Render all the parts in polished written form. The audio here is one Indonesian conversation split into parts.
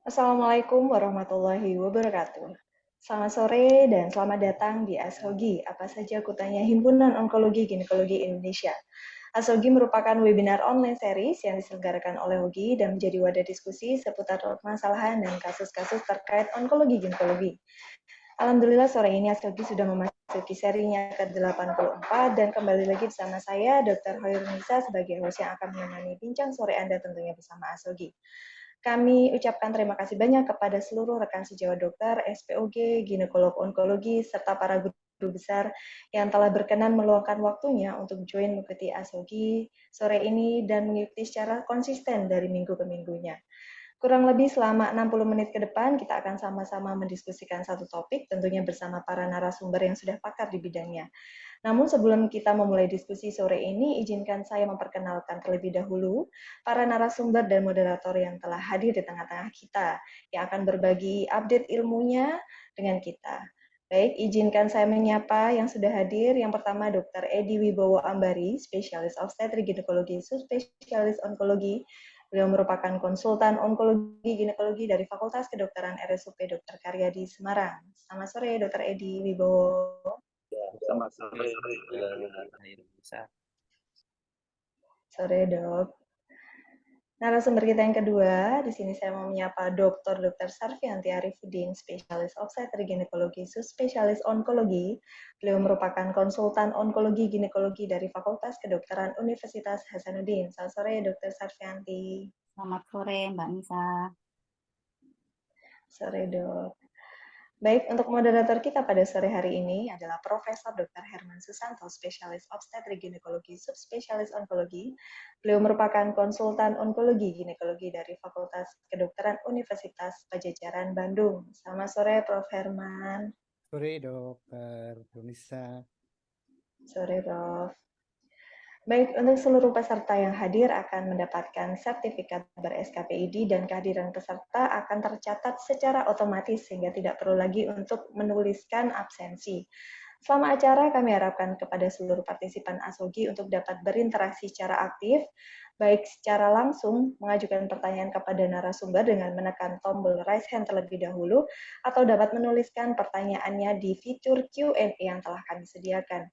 Assalamualaikum warahmatullahi wabarakatuh. Selamat sore dan selamat datang di ASHOGI, apa saja kutanya Himpunan Onkologi Ginekologi Indonesia. ASHOGI merupakan webinar online series yang diselenggarakan oleh HOGI dan menjadi wadah diskusi seputar permasalahan dan kasus-kasus terkait onkologi ginekologi. Alhamdulillah sore ini ASHOGI sudah memasuki serinya ke-84 dan kembali lagi bersama saya, Dr. Hoyrun Nisa, sebagai host yang akan menemani bincang sore Anda tentunya bersama ASHOGI. Kami ucapkan terima kasih banyak kepada seluruh rekan sejawat dokter, SPOG, ginekolog onkologi, serta para guru besar yang telah berkenan meluangkan waktunya untuk join mengikuti ASOGI sore ini dan mengikuti secara konsisten dari minggu ke minggunya. Kurang lebih selama 60 menit ke depan, kita akan sama-sama mendiskusikan satu topik, tentunya bersama para narasumber yang sudah pakar di bidangnya. Namun sebelum kita memulai diskusi sore ini, izinkan saya memperkenalkan terlebih dahulu para narasumber dan moderator yang telah hadir di tengah-tengah kita, yang akan berbagi update ilmunya dengan kita. Baik, izinkan saya menyapa yang sudah hadir. Yang pertama, Dr. Edi Wibowo Ambari, spesialis obstetrik ginekologi, subspesialis onkologi. Beliau merupakan konsultan onkologi ginekologi dari Fakultas Kedokteran RSUP Dr. Karyadi Semarang. Selamat sore, Dr. Edi Wibowo. Selamat sore, bisa. Sore, Dok. Narasumber kita yang kedua, di sini saya mau menyapa Dr. Sarfianti Arifudin, spesialis obstetrik ginekologi, subspesialis onkologi. Beliau merupakan konsultan onkologi ginekologi dari Fakultas Kedokteran Universitas Hasanuddin. Selamat sore, Dr. Sarfianti. Selamat sore, Mbak Nisa. Sore, Dok. Baik, untuk moderator kita pada sore hari ini adalah Profesor Dr. Herman Susanto, spesialis obstetrik ginekologi, subspesialis onkologi. Beliau merupakan konsultan onkologi ginekologi dari Fakultas Kedokteran Universitas Pajajaran Bandung. Selamat sore, Prof. Herman. Sore, Dokter Nisa. Sore, Prof. Baik, untuk seluruh peserta yang hadir akan mendapatkan sertifikat ber-SKPID dan kehadiran peserta akan tercatat secara otomatis sehingga tidak perlu lagi untuk menuliskan absensi. Selama acara, kami harapkan kepada seluruh partisipan ASOGI untuk dapat berinteraksi secara aktif, baik secara langsung mengajukan pertanyaan kepada narasumber dengan menekan tombol raise hand terlebih dahulu, atau dapat menuliskan pertanyaannya di fitur Q&A yang telah kami sediakan.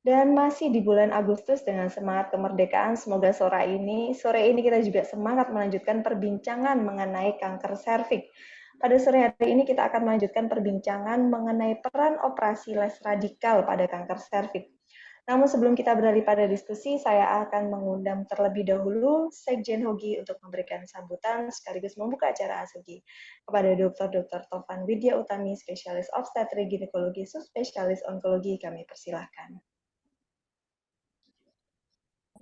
Dan masih di bulan Agustus dengan semangat kemerdekaan, semoga sore ini kita juga semangat melanjutkan perbincangan mengenai kanker serviks. Pada sore hari ini kita akan melanjutkan perbincangan mengenai peran operasi les radikal pada kanker serviks. Namun sebelum kita beralih pada diskusi, saya akan mengundang terlebih dahulu Sekjen HOGI untuk memberikan sambutan sekaligus membuka acara ASOGI kepada Dr. Tovan Widya Utami, spesialis obstetrik ginekologi, subspesialis onkologi. Kami persilahkan.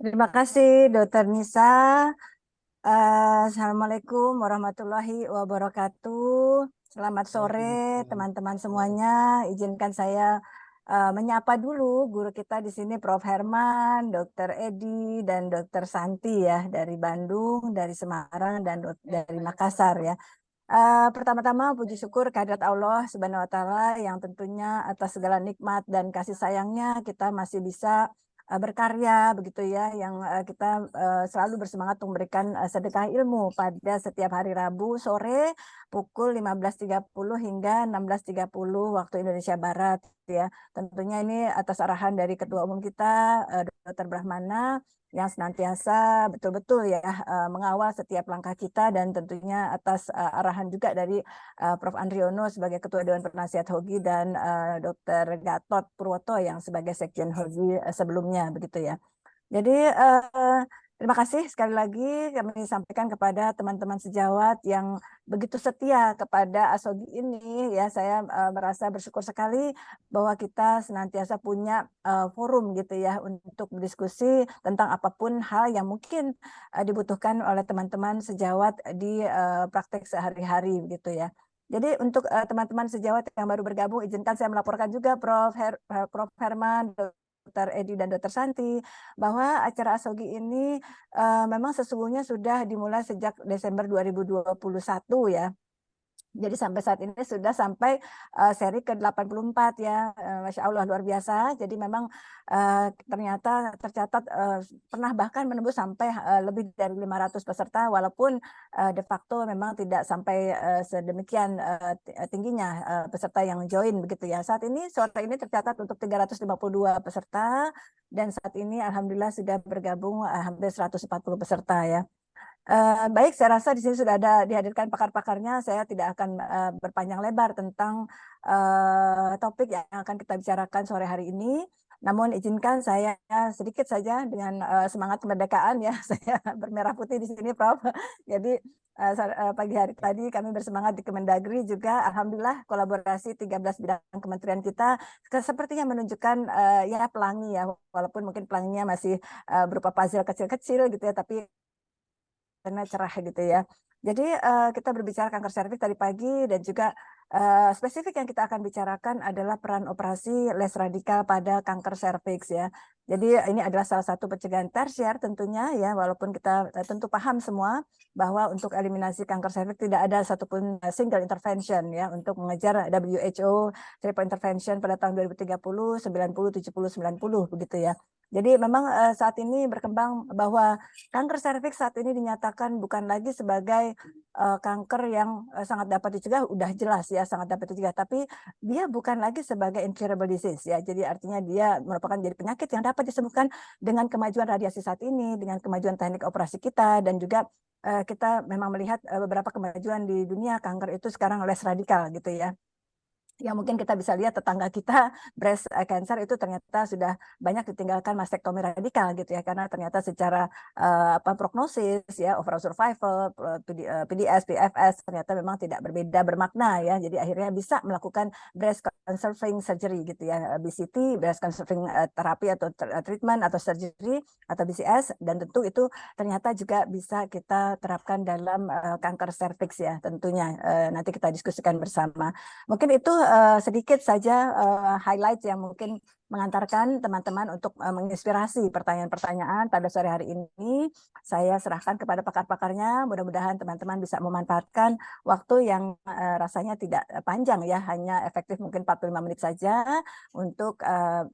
Terima kasih, Dokter Nisa. Assalamualaikum warahmatullahi wabarakatuh. Selamat sore, teman-teman semuanya. Izinkan saya menyapa dulu guru kita di sini, Prof. Herman, Dokter Edi, dan Dokter Santi ya, dari Bandung, dari Semarang, dan dari Makassar ya. Pertama-tama puji syukur kehadirat Allah Subhanahu wa taala yang tentunya atas segala nikmat dan kasih sayangnya kita masih bisa berkarya begitu ya, yang kita selalu bersemangat untuk memberikan sedekah ilmu pada setiap hari Rabu sore pukul 15.30 hingga 16.30 waktu Indonesia Barat ya. Tentunya ini atas arahan dari Ketua Umum kita Dr. Brahmana yang senantiasa betul-betul ya mengawal setiap langkah kita, dan tentunya atas arahan juga dari Prof. Andriono sebagai Ketua Dewan Penasihat HOGI dan Dr. Gatot Purwoto yang sebagai Sekjen HOGI sebelumnya begitu ya. Jadi terima kasih sekali lagi kami sampaikan kepada teman-teman sejawat yang begitu setia kepada ASOGI ini ya. Saya merasa bersyukur sekali bahwa kita senantiasa punya forum gitu ya untuk berdiskusi tentang apapun hal yang mungkin dibutuhkan oleh teman-teman sejawat di praktek sehari-hari gitu ya. Jadi untuk teman-teman sejawat yang baru bergabung, izinkan saya melaporkan juga Prof. Herman, Dr. Edi, dan Dr. Santi bahwa acara ASOGI ini memang sesungguhnya sudah dimulai sejak Desember 2021 ya. Jadi sampai saat ini sudah sampai seri ke-84 ya, Masya Allah luar biasa. Jadi memang ternyata tercatat pernah bahkan menembus sampai lebih dari 500 peserta, walaupun de facto memang tidak sampai sedemikian tingginya peserta yang join begitu ya. Saat ini sore ini tercatat untuk 352 peserta dan saat ini alhamdulillah sudah bergabung hampir 140 peserta ya. Baik, saya rasa di sini sudah ada dihadirkan pakar-pakarnya. Saya tidak akan berpanjang lebar tentang topik yang akan kita bicarakan sore hari ini. Namun izinkan saya sedikit saja dengan semangat kemerdekaan ya. Saya bermerah putih di sini, Prof. Jadi pagi hari tadi kami bersemangat di Kemendagri juga. Alhamdulillah kolaborasi 13 bidang kementerian kita sepertinya menunjukkan ya pelangi ya. Walaupun mungkin pelanginya masih berupa puzzle kecil-kecil gitu ya, tapi karena cerah gitu ya. Jadi kita berbicara kanker serviks tadi pagi dan juga spesifik yang kita akan bicarakan adalah peran operasi les radikal pada kanker serviks ya. Jadi ini adalah salah satu pencegahan tersier tentunya ya, walaupun kita tentu paham semua bahwa untuk eliminasi kanker serviks tidak ada satupun single intervention ya untuk mengejar WHO triple intervention pada tahun 2030, 90, 70, 90 begitu ya. Jadi memang saat ini berkembang bahwa kanker serviks saat ini dinyatakan bukan lagi sebagai kanker yang sangat dapat dicegah, udah jelas ya sangat dapat dicegah, tapi dia bukan lagi sebagai incurable disease ya. Jadi artinya dia merupakan jadi penyakit yang dapat disembuhkan dengan kemajuan radiasi saat ini, dengan kemajuan teknik operasi kita dan juga kita memang melihat beberapa kemajuan di dunia kanker itu sekarang less radikal gitu ya. Yang mungkin kita bisa lihat tetangga kita breast cancer itu ternyata sudah banyak ditinggalkan mastektomi radikal gitu ya, karena ternyata secara prognosis ya overall survival PDS PFS ternyata memang tidak berbeda bermakna ya, jadi akhirnya bisa melakukan breast conserving surgery gitu ya, BCT breast conserving terapi atau treatment atau surgery atau BCS, dan tentu itu ternyata juga bisa kita terapkan dalam kanker serviks ya tentunya. Nanti kita diskusikan bersama. Mungkin itu sedikit saja highlight yang mungkin mengantarkan teman-teman untuk menginspirasi pertanyaan-pertanyaan pada sore hari ini. Saya serahkan kepada pakar-pakarnya. Mudah-mudahan teman-teman bisa memanfaatkan waktu yang rasanya tidak panjang ya, hanya efektif mungkin 45 menit saja untuk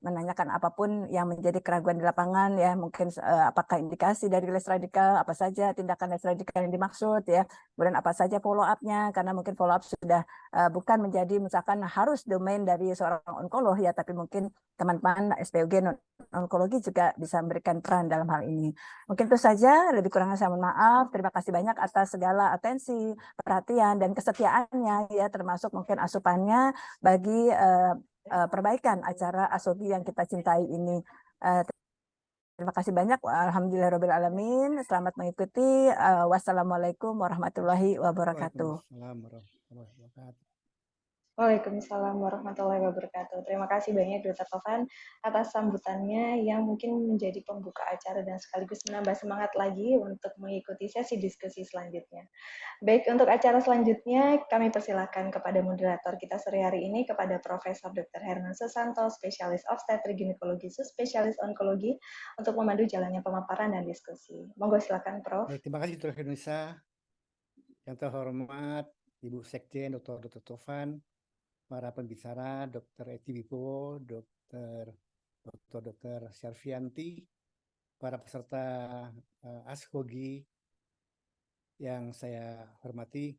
menanyakan apapun yang menjadi keraguan di lapangan ya. Mungkin apakah indikasi dari les radikal, apa saja tindakan les radikal yang dimaksud ya. Kemudian apa saja follow up-nya, karena mungkin follow up sudah bukan menjadi misalkan harus domain dari seorang onkolog ya, tapi mungkin teman-teman SPOG onkologi juga bisa memberikan peran dalam hal ini. Mungkin itu saja, lebih kurangnya saya mohon maaf. Terima kasih banyak atas segala atensi, perhatian, dan kesetiaannya ya, termasuk mungkin asupannya bagi perbaikan acara ASOGI yang kita cintai ini. Terima kasih banyak. Alhamdulillahirabbil alamin. Selamat mengikuti. Wassalamualaikum warahmatullahi wabarakatuh. Waalaikumsalam warahmatullahi wabarakatuh. Waalaikumsalam warahmatullahi wabarakatuh. Terima kasih banyak Dr. Tovan atas sambutannya yang mungkin menjadi pembuka acara dan sekaligus menambah semangat lagi untuk mengikuti sesi diskusi selanjutnya. Baik, untuk acara selanjutnya kami persilakan kepada moderator kita sore hari ini, kepada Profesor Dr. Herman Susanto, spesialis obstetrik ginekologi, spesialis onkologi, untuk memandu jalannya pemaparan dan diskusi. Monggo silakan, Prof. Baik, terima kasih Dr. Indonesia. Yang terhormat Ibu Sekjen Dr. Tovan, para pembicara Dr. Eti Wibowo, Dr. Syarfianti, para peserta ASHOGI yang saya hormati.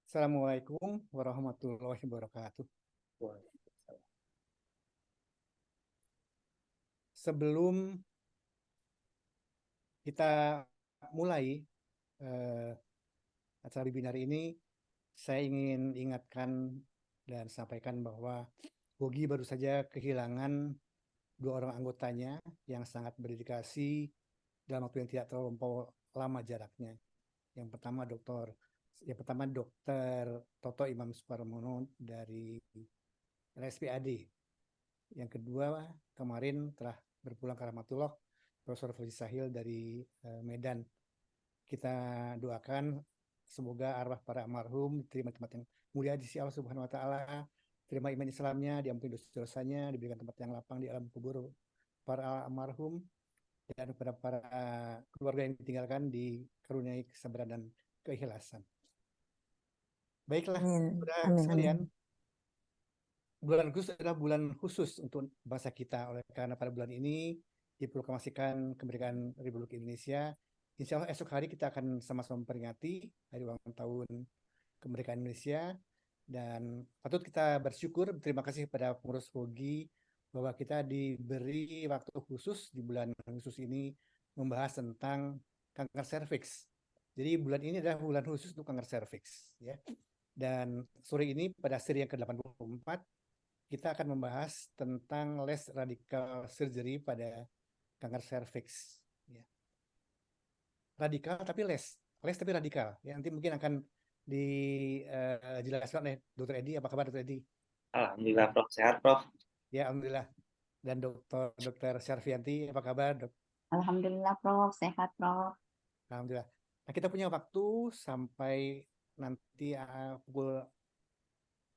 Assalamualaikum warahmatullahi wabarakatuh. Sebelum kita mulai acara webinar ini, saya ingin ingatkan dan sampaikan bahwa HOGI baru saja kehilangan 2 orang anggotanya yang sangat berdedikasi dalam waktu yang tidak terlalu lama jaraknya. Yang pertama Dr. Toto Imam Suparmono dari RSPAD. Yang kedua kemarin telah berpulang ke rahmatullah Profesor Fauzi Sahil dari Medan. Kita doakan semoga arwah para almarhum diterima tempat yang mulia di sisi Allah Subhanahu wa taala, terima iman Islamnya, diampuni dosa-dosanya, diberikan tempat yang lapang di alam kubur para almarhum, dan kepada para keluarga yang ditinggalkan dikaruniai kesabaran dan keikhlasan. Baiklah, Amin. saudara Amin. sekalian, Amin. bulan Agustus adalah bulan khusus untuk bangsa kita. Oleh karena pada bulan ini diproklamasikan kemerdekaan Republik Indonesia. Insya Allah esok hari kita akan sama-sama memperingati hari ulang tahun kemerdekaan Indonesia. Dan patut kita bersyukur, berterima kasih kepada pengurus FOGI bahwa kita diberi waktu khusus di bulan khusus ini membahas tentang kanker serviks. Jadi bulan ini adalah bulan khusus untuk kanker serviks, ya. Dan sore ini pada seri yang ke-84 kita akan membahas tentang less radical surgery pada kanker serviks. Ya. Radikal tapi less tapi radikal. Ya, nanti mungkin akan dijelaskan oleh Dr. Edi. Apa kabar Dr. Edi? Alhamdulillah Prof, sehat Prof. Ya, alhamdulillah. Dan Dr. Syarfianti, apa kabar Dok? Alhamdulillah Prof, sehat Prof. Alhamdulillah. Nah, kita punya waktu sampai nanti pukul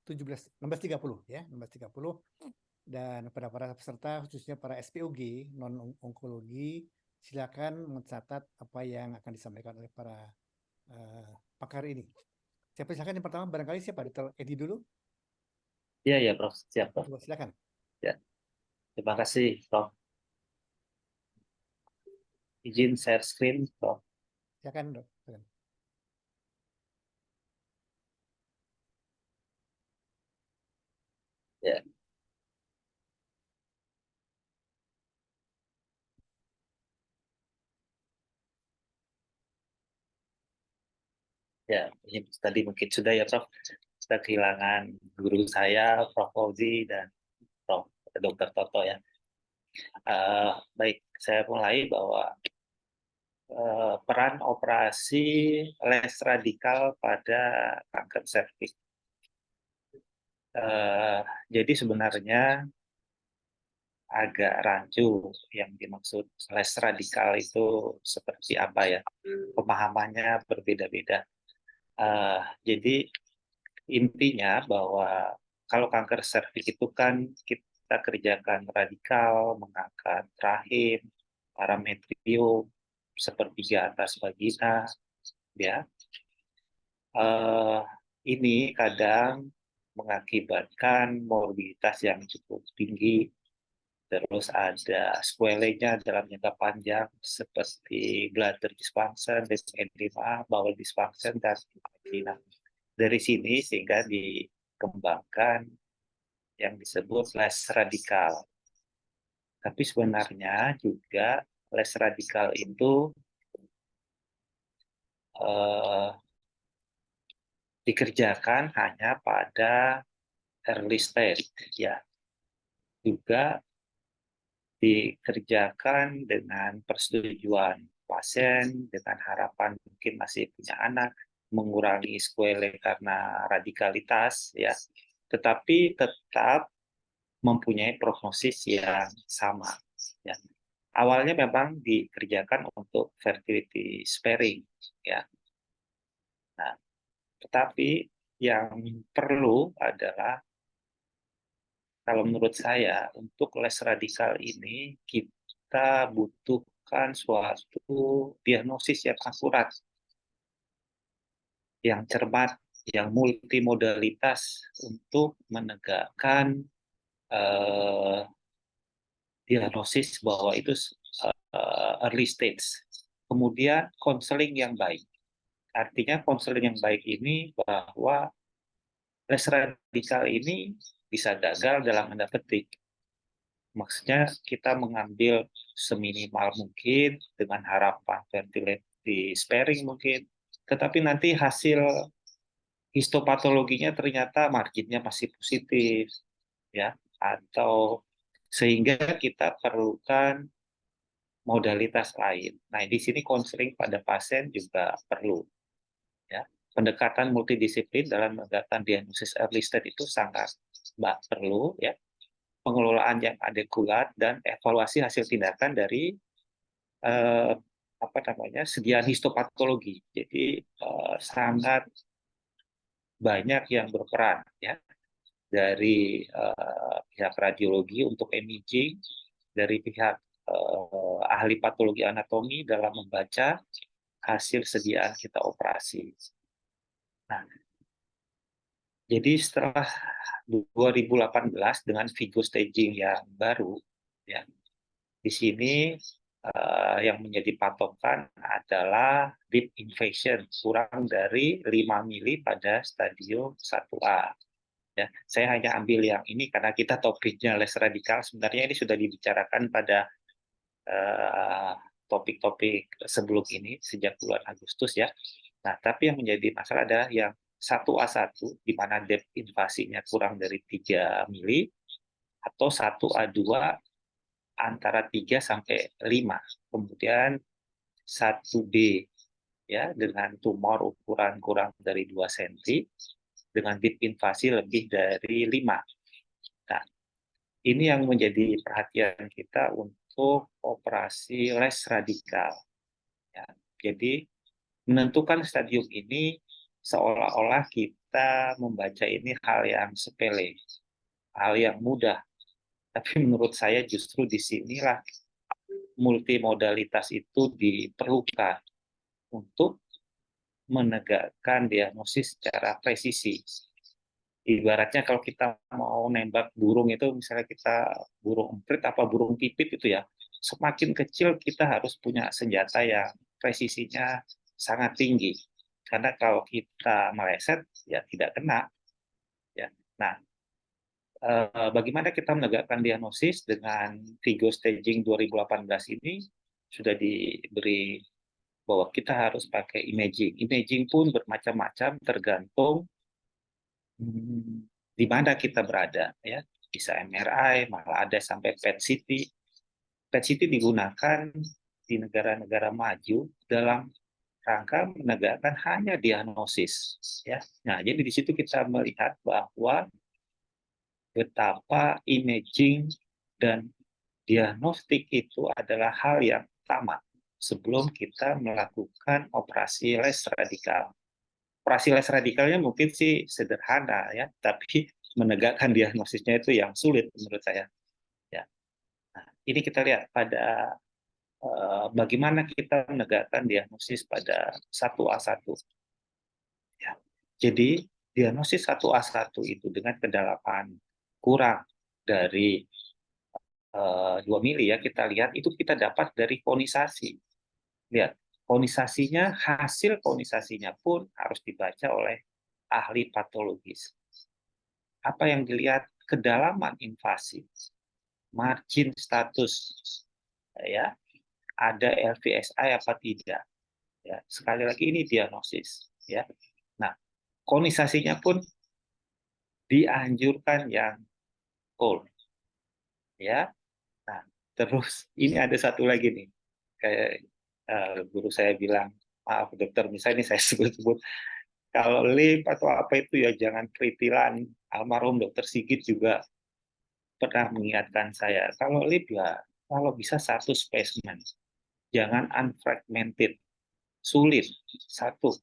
16.30 ya, 16.30. Dan pada para peserta khususnya para SPOG non onkologi silakan mencatat apa yang akan disampaikan oleh para pakar ini. Siapa silakan yang pertama barangkali siapa? Dr. Edi dulu. Iya ya Prof, siap Prof. Silakan. Ya. Terima kasih Prof. Izin share screen Prof. Silakan Dok. Silakan. Ya. Ya, ini tadi mungkin sudah ya Prof. Kita kehilangan guru saya, Prof. Fauzi dan Prof. Dr. Toto ya. Baik, saya mulai bahwa peran operasi les radikal pada kanker serviks. Jadi sebenarnya agak rancu yang dimaksud les radikal itu seperti apa ya? Pemahamannya berbeda-beda. Jadi intinya bahwa kalau kanker serviks itu kan kita kerjakan radikal, mengangkat rahim, parametrium, sepertiga atas vagina, ya. Ini kadang mengakibatkan morbiditas yang cukup tinggi. Terus ada sequelae-nya dalam jangka panjang seperti bladder dysfunction, edema, bowel dysfunction, dan angina. Dari sini sehingga dikembangkan yang disebut les radikal. Tapi sebenarnya juga les radikal itu dikerjakan hanya pada early stage, ya. Juga dikerjakan dengan persetujuan pasien dengan harapan mungkin masih punya anak, mengurangi sequelae karena radikalitas, ya. Tetapi tetap mempunyai prognosis yang sama, ya. Awalnya memang dikerjakan untuk fertility sparing, ya. Nah, tetapi yang perlu adalah, kalau menurut saya, untuk les radikal ini kita butuhkan suatu diagnosis yang akurat, yang cermat, yang multimodalitas untuk menegakkan diagnosis bahwa itu early stage. Kemudian konseling yang baik. Artinya konseling yang baik ini bahwa les radikal ini bisa gagal dalam tanda petik. Maksudnya kita mengambil seminimal mungkin dengan harapan fertility sparing mungkin, tetapi nanti hasil histopatologinya ternyata marginnya masih positif, ya, atau sehingga kita perlukan modalitas lain. Nah, di sini konseling pada pasien juga perlu, ya. Pendekatan multidisiplin dalam menegakkan diagnosis early stage itu sangat perlu, ya. Pengelolaan yang adekuat dan evaluasi hasil tindakan dari sediaan histopatologi. Jadi sangat banyak yang berperan, ya, dari pihak radiologi untuk imaging, dari pihak ahli patologi anatomi dalam membaca hasil sediaan kita operasi. Nah, Jadi setelah 2018 dengan Vigo staging yang baru, ya, di sini yang menjadi patokan adalah deep invasion kurang dari 5 mili pada stadium 1A. Ya, saya hanya ambil yang ini karena kita topiknya les radikal. Sebenarnya ini sudah dibicarakan pada topik-topik sebelum ini sejak bulan Agustus ya. Nah, tapi yang menjadi masalah adalah yang 1A1 di mana depth invasinya kurang dari 3 mili atau 1A2 antara 3 sampai 5. Kemudian 1B ya dengan tumor ukuran kurang dari 2 cm dengan depth invasi lebih dari 5. Nah, ini yang menjadi perhatian kita untuk operasi les radikal. Ya, jadi menentukan stadium ini seolah-olah kita membaca ini hal yang sepele, hal yang mudah. Tapi menurut saya justru disinilah multimodalitas itu diperlukan untuk menegakkan diagnosis secara presisi. Ibaratnya kalau kita mau nembak burung itu, misalnya kita burung emprit apa burung pipit itu ya, semakin kecil kita harus punya senjata yang presisinya sangat tinggi. Karena kalau kita meleset, ya tidak kena. Ya. Nah, bagaimana kita menegakkan diagnosis dengan Vigo Staging 2018 ini sudah diberi bahwa kita harus pakai imaging. Imaging pun bermacam-macam tergantung di mana kita berada, ya. Bisa MRI, malah ada sampai PET-CT. PET-CT digunakan di negara-negara maju dalam rangka menegakkan hanya diagnosis, ya. Nah, jadi di situ kita melihat bahwa betapa imaging dan diagnostik itu adalah hal yang utama sebelum kita melakukan operasi les radikal. Operasi les radikalnya mungkin sih sederhana ya, tapi menegakkan diagnosisnya itu yang sulit menurut saya. Ya. Nah, ini kita lihat pada bagaimana kita menegakkan diagnosis pada 1A1. Ya. Jadi diagnosis 1A1 itu dengan kedalaman kurang dari 2 mili ya, kita lihat itu kita dapat dari konisasi. Lihat, konisasinya, hasil konisasinya pun harus dibaca oleh ahli patologis. Apa yang dilihat? Kedalaman invasi, margin status, ya, ada LVSI apa tidak. Ya, sekali lagi ini diagnosis. Ya. Nah, konisasinya pun dianjurkan yang cold. Ya. Nah, terus ini ada satu lagi nih. Kayak guru saya bilang, maaf dokter, misalnya ini saya sebut-sebut, kalau lip atau apa itu ya jangan kritilan. Almarhum dokter Sigit juga pernah mengingatkan saya, kalau lip ya kalau bisa satu spesimen, jangan unfragmented, sulit. Satu,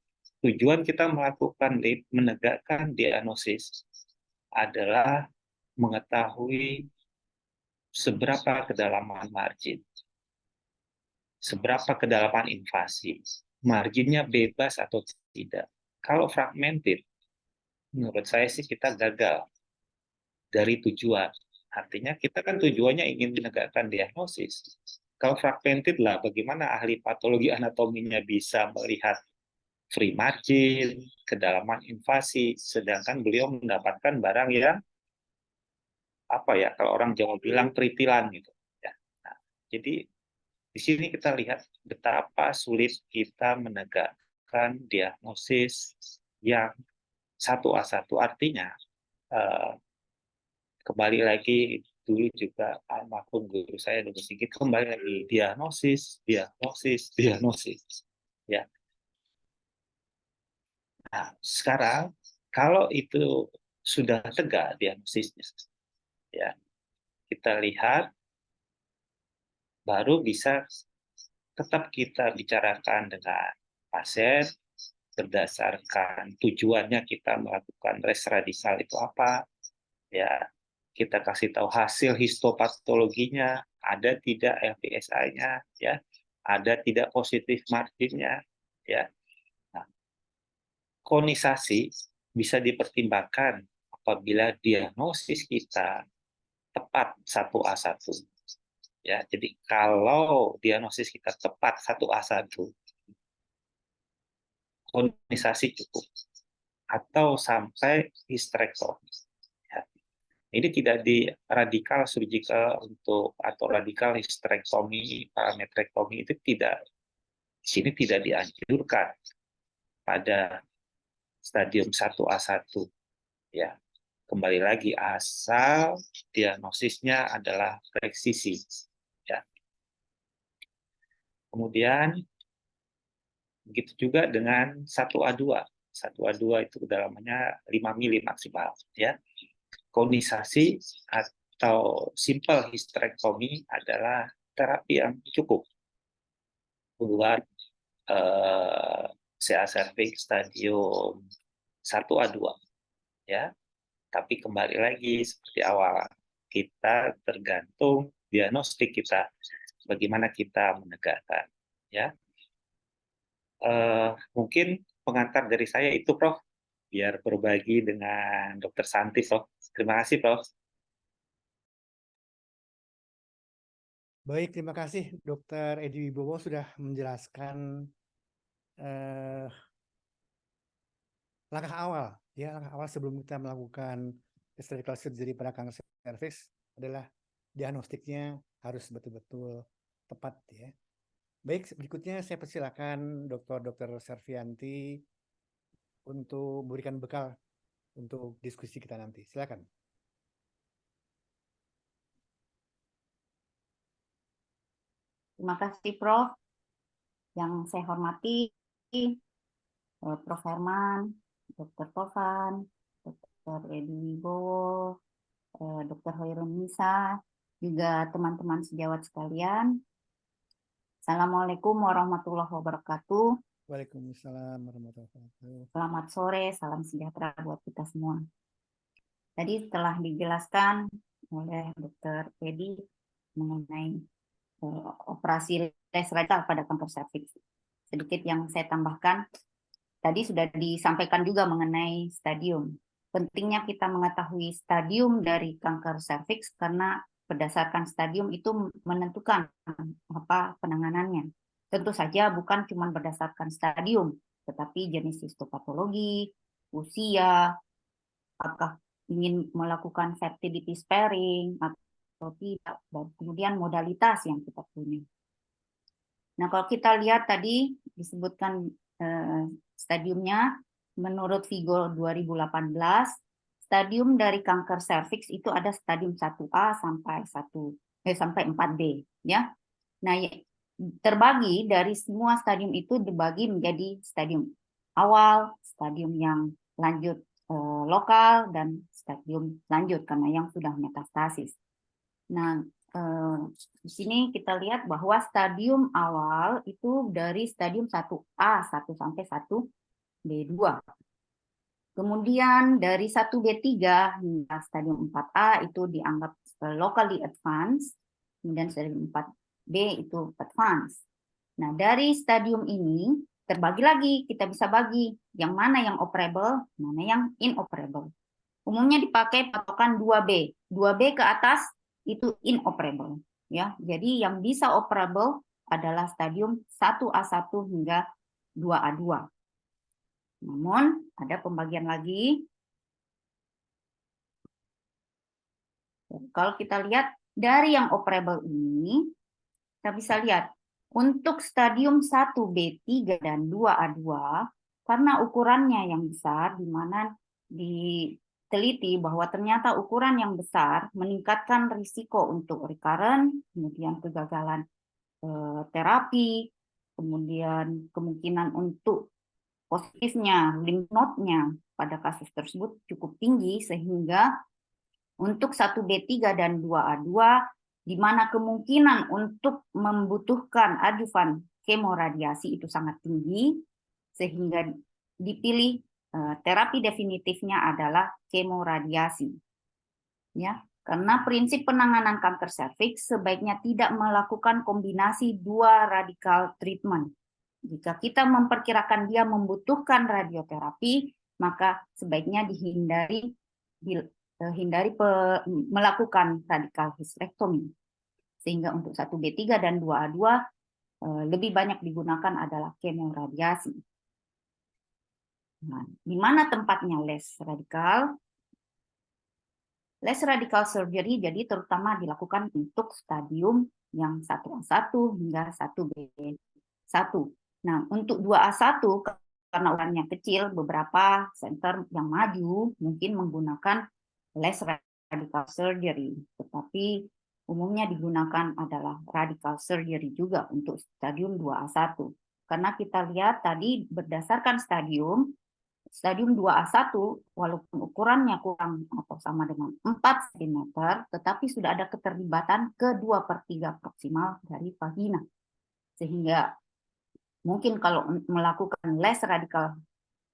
tujuan kita melakukan lip, menegakkan diagnosis adalah mengetahui seberapa kedalaman margin, seberapa kedalaman invasi, marginnya bebas atau tidak. Kalau fragmented, menurut saya sih kita gagal dari tujuan. Artinya kita kan tujuannya ingin menegakkan diagnosis. Kalau fragmented lah, bagaimana ahli patologi anatominya bisa melihat free margin, kedalaman invasi, sedangkan beliau mendapatkan barang yang apa ya, kalau orang Jawa bilang tritilan gitu. Ya. Nah, jadi di sini kita lihat betapa sulit kita menegakkan diagnosis yang 1A1. Artinya, kembali lagi dulu juga almarhum guru saya Dr. Sigit, kembali lagi diagnosis, diagnosis, diagnosis. Ya. Nah, sekarang kalau itu sudah tegak diagnosisnya, ya kita lihat baru bisa tetap kita bicarakan dengan pasien berdasarkan tujuannya kita melakukan les radikal itu apa, ya kita kasih tahu hasil histopatologinya, ada tidak LVSI-nya, ya, ada tidak positif marginnya, ya. Nah, konisasi bisa dipertimbangkan apabila diagnosis kita tepat 1A1. Ya, jadi kalau diagnosis kita tepat 1A1, kolonisasi cukup atau sampai hysterektomi. Ya. Ini tidak di radikal surgical untuk atau radikal hysterektomi, parametrektomi itu tidak, di sini tidak dianjurkan pada stadium 1A1. Ya, kembali lagi asal diagnosisnya adalah reksisi. Ya. Kemudian begitu juga dengan 1A2. 1A2 itu kedalamannya 5 mili maksimal. Ya. Kolonisasi atau simple hysterektomi adalah terapi yang cukup buat CA cervix stadium 1A2. Ya. Tapi kembali lagi seperti awal, kita tergantung diagnostik kita, bagaimana kita menegakkan. Ya. Mungkin pengantar dari saya itu, Prof, biar berbagi dengan Dr. Santi, Prof. Terima kasih, Prof. Baik, terima kasih Dr. Edi Wibowo sudah menjelaskan langkah awal, ya langkah awal sebelum kita melakukan hysterical surgery pada kanker serviks adalah diagnostiknya harus betul-betul tepat, ya. Baik, berikutnya saya persilakan Dr. Servianti untuk memberikan bekal untuk diskusi kita nanti. Silakan. Terima kasih, Prof. Yang saya hormati, Prof. Herman, Dr. Tovan, Dr. Edi Wibowo, Dr. Hoirun Nisa, juga teman-teman sejawat sekalian. Assalamualaikum warahmatullahi wabarakatuh. Waalaikumsalam warahmatullahi wabarakatuh. Selamat sore, salam sejahtera buat kita semua. Tadi telah dijelaskan oleh Dr. Edi mengenai operasi les radikal pada kanker serviks. Sedikit yang saya tambahkan, tadi sudah disampaikan juga mengenai stadium. Pentingnya kita mengetahui stadium dari kanker serviks karena berdasarkan stadium itu menentukan apa penanganannya. Tentu saja bukan cuma berdasarkan stadium, tetapi jenis histopatologi, usia, apakah ingin melakukan fertility sparing atau tidak, dan kemudian modalitas yang kita punya. Nah, kalau kita lihat tadi disebutkan stadiumnya, menurut Vigo 2018, stadium dari kanker serviks itu ada stadium 1A sampai 4B, ya. Nah, terbagi dari semua stadium itu dibagi menjadi stadium awal, stadium yang lanjut lokal, dan stadium lanjut karena yang sudah metastasis. Nah, di sini kita lihat bahwa stadium awal itu dari stadium 1A 1 sampai 1B2. Kemudian dari 1B3 hingga stadium 4A itu dianggap locally advanced, kemudian stadium 4B itu advanced. Nah, dari stadium ini terbagi lagi, kita bisa bagi yang mana yang operable, mana yang inoperable. Umumnya dipakai patokan 2B. 2B ke atas itu inoperable, ya. Jadi yang bisa operable adalah stadium 1A1 hingga 2A2. Namun ada pembagian lagi. Kalau kita lihat dari yang operable ini, kita bisa lihat untuk stadium 1B3 dan 2A2 karena ukurannya yang besar, di mana diteliti bahwa ternyata ukuran yang besar meningkatkan risiko untuk recurrent, kemudian kegagalan terapi, kemudian kemungkinan untuk positifnya lymph node-nya pada kasus tersebut cukup tinggi, sehingga untuk 1B3 dan 2A2 di mana kemungkinan untuk membutuhkan adjuvan kemoradiasi itu sangat tinggi, sehingga dipilih terapi definitifnya adalah kemoradiasi. Ya, karena prinsip penanganan kanker serviks sebaiknya tidak melakukan kombinasi dua radikal treatment. Jika kita memperkirakan dia membutuhkan radioterapi, maka sebaiknya hindari melakukan radikal hysterektomi. Sehingga untuk 1B3 dan 2A2 lebih banyak digunakan adalah kemoradiasi. Nah, di mana tempatnya less radikal? Less radical surgery jadi terutama dilakukan untuk stadium yang 1A1 hingga 1B1. Nah, untuk 2A1 karena ukurannya kecil, beberapa center yang maju mungkin menggunakan less radical surgery, tetapi umumnya digunakan adalah radical surgery juga untuk stadium 2A1. Karena kita lihat tadi berdasarkan stadium 2A1 walaupun ukurannya kurang atau sama dengan 4 cm, tetapi sudah ada keterlibatan ke 2/3 proksimal dari vagina. Sehingga mungkin kalau melakukan less radical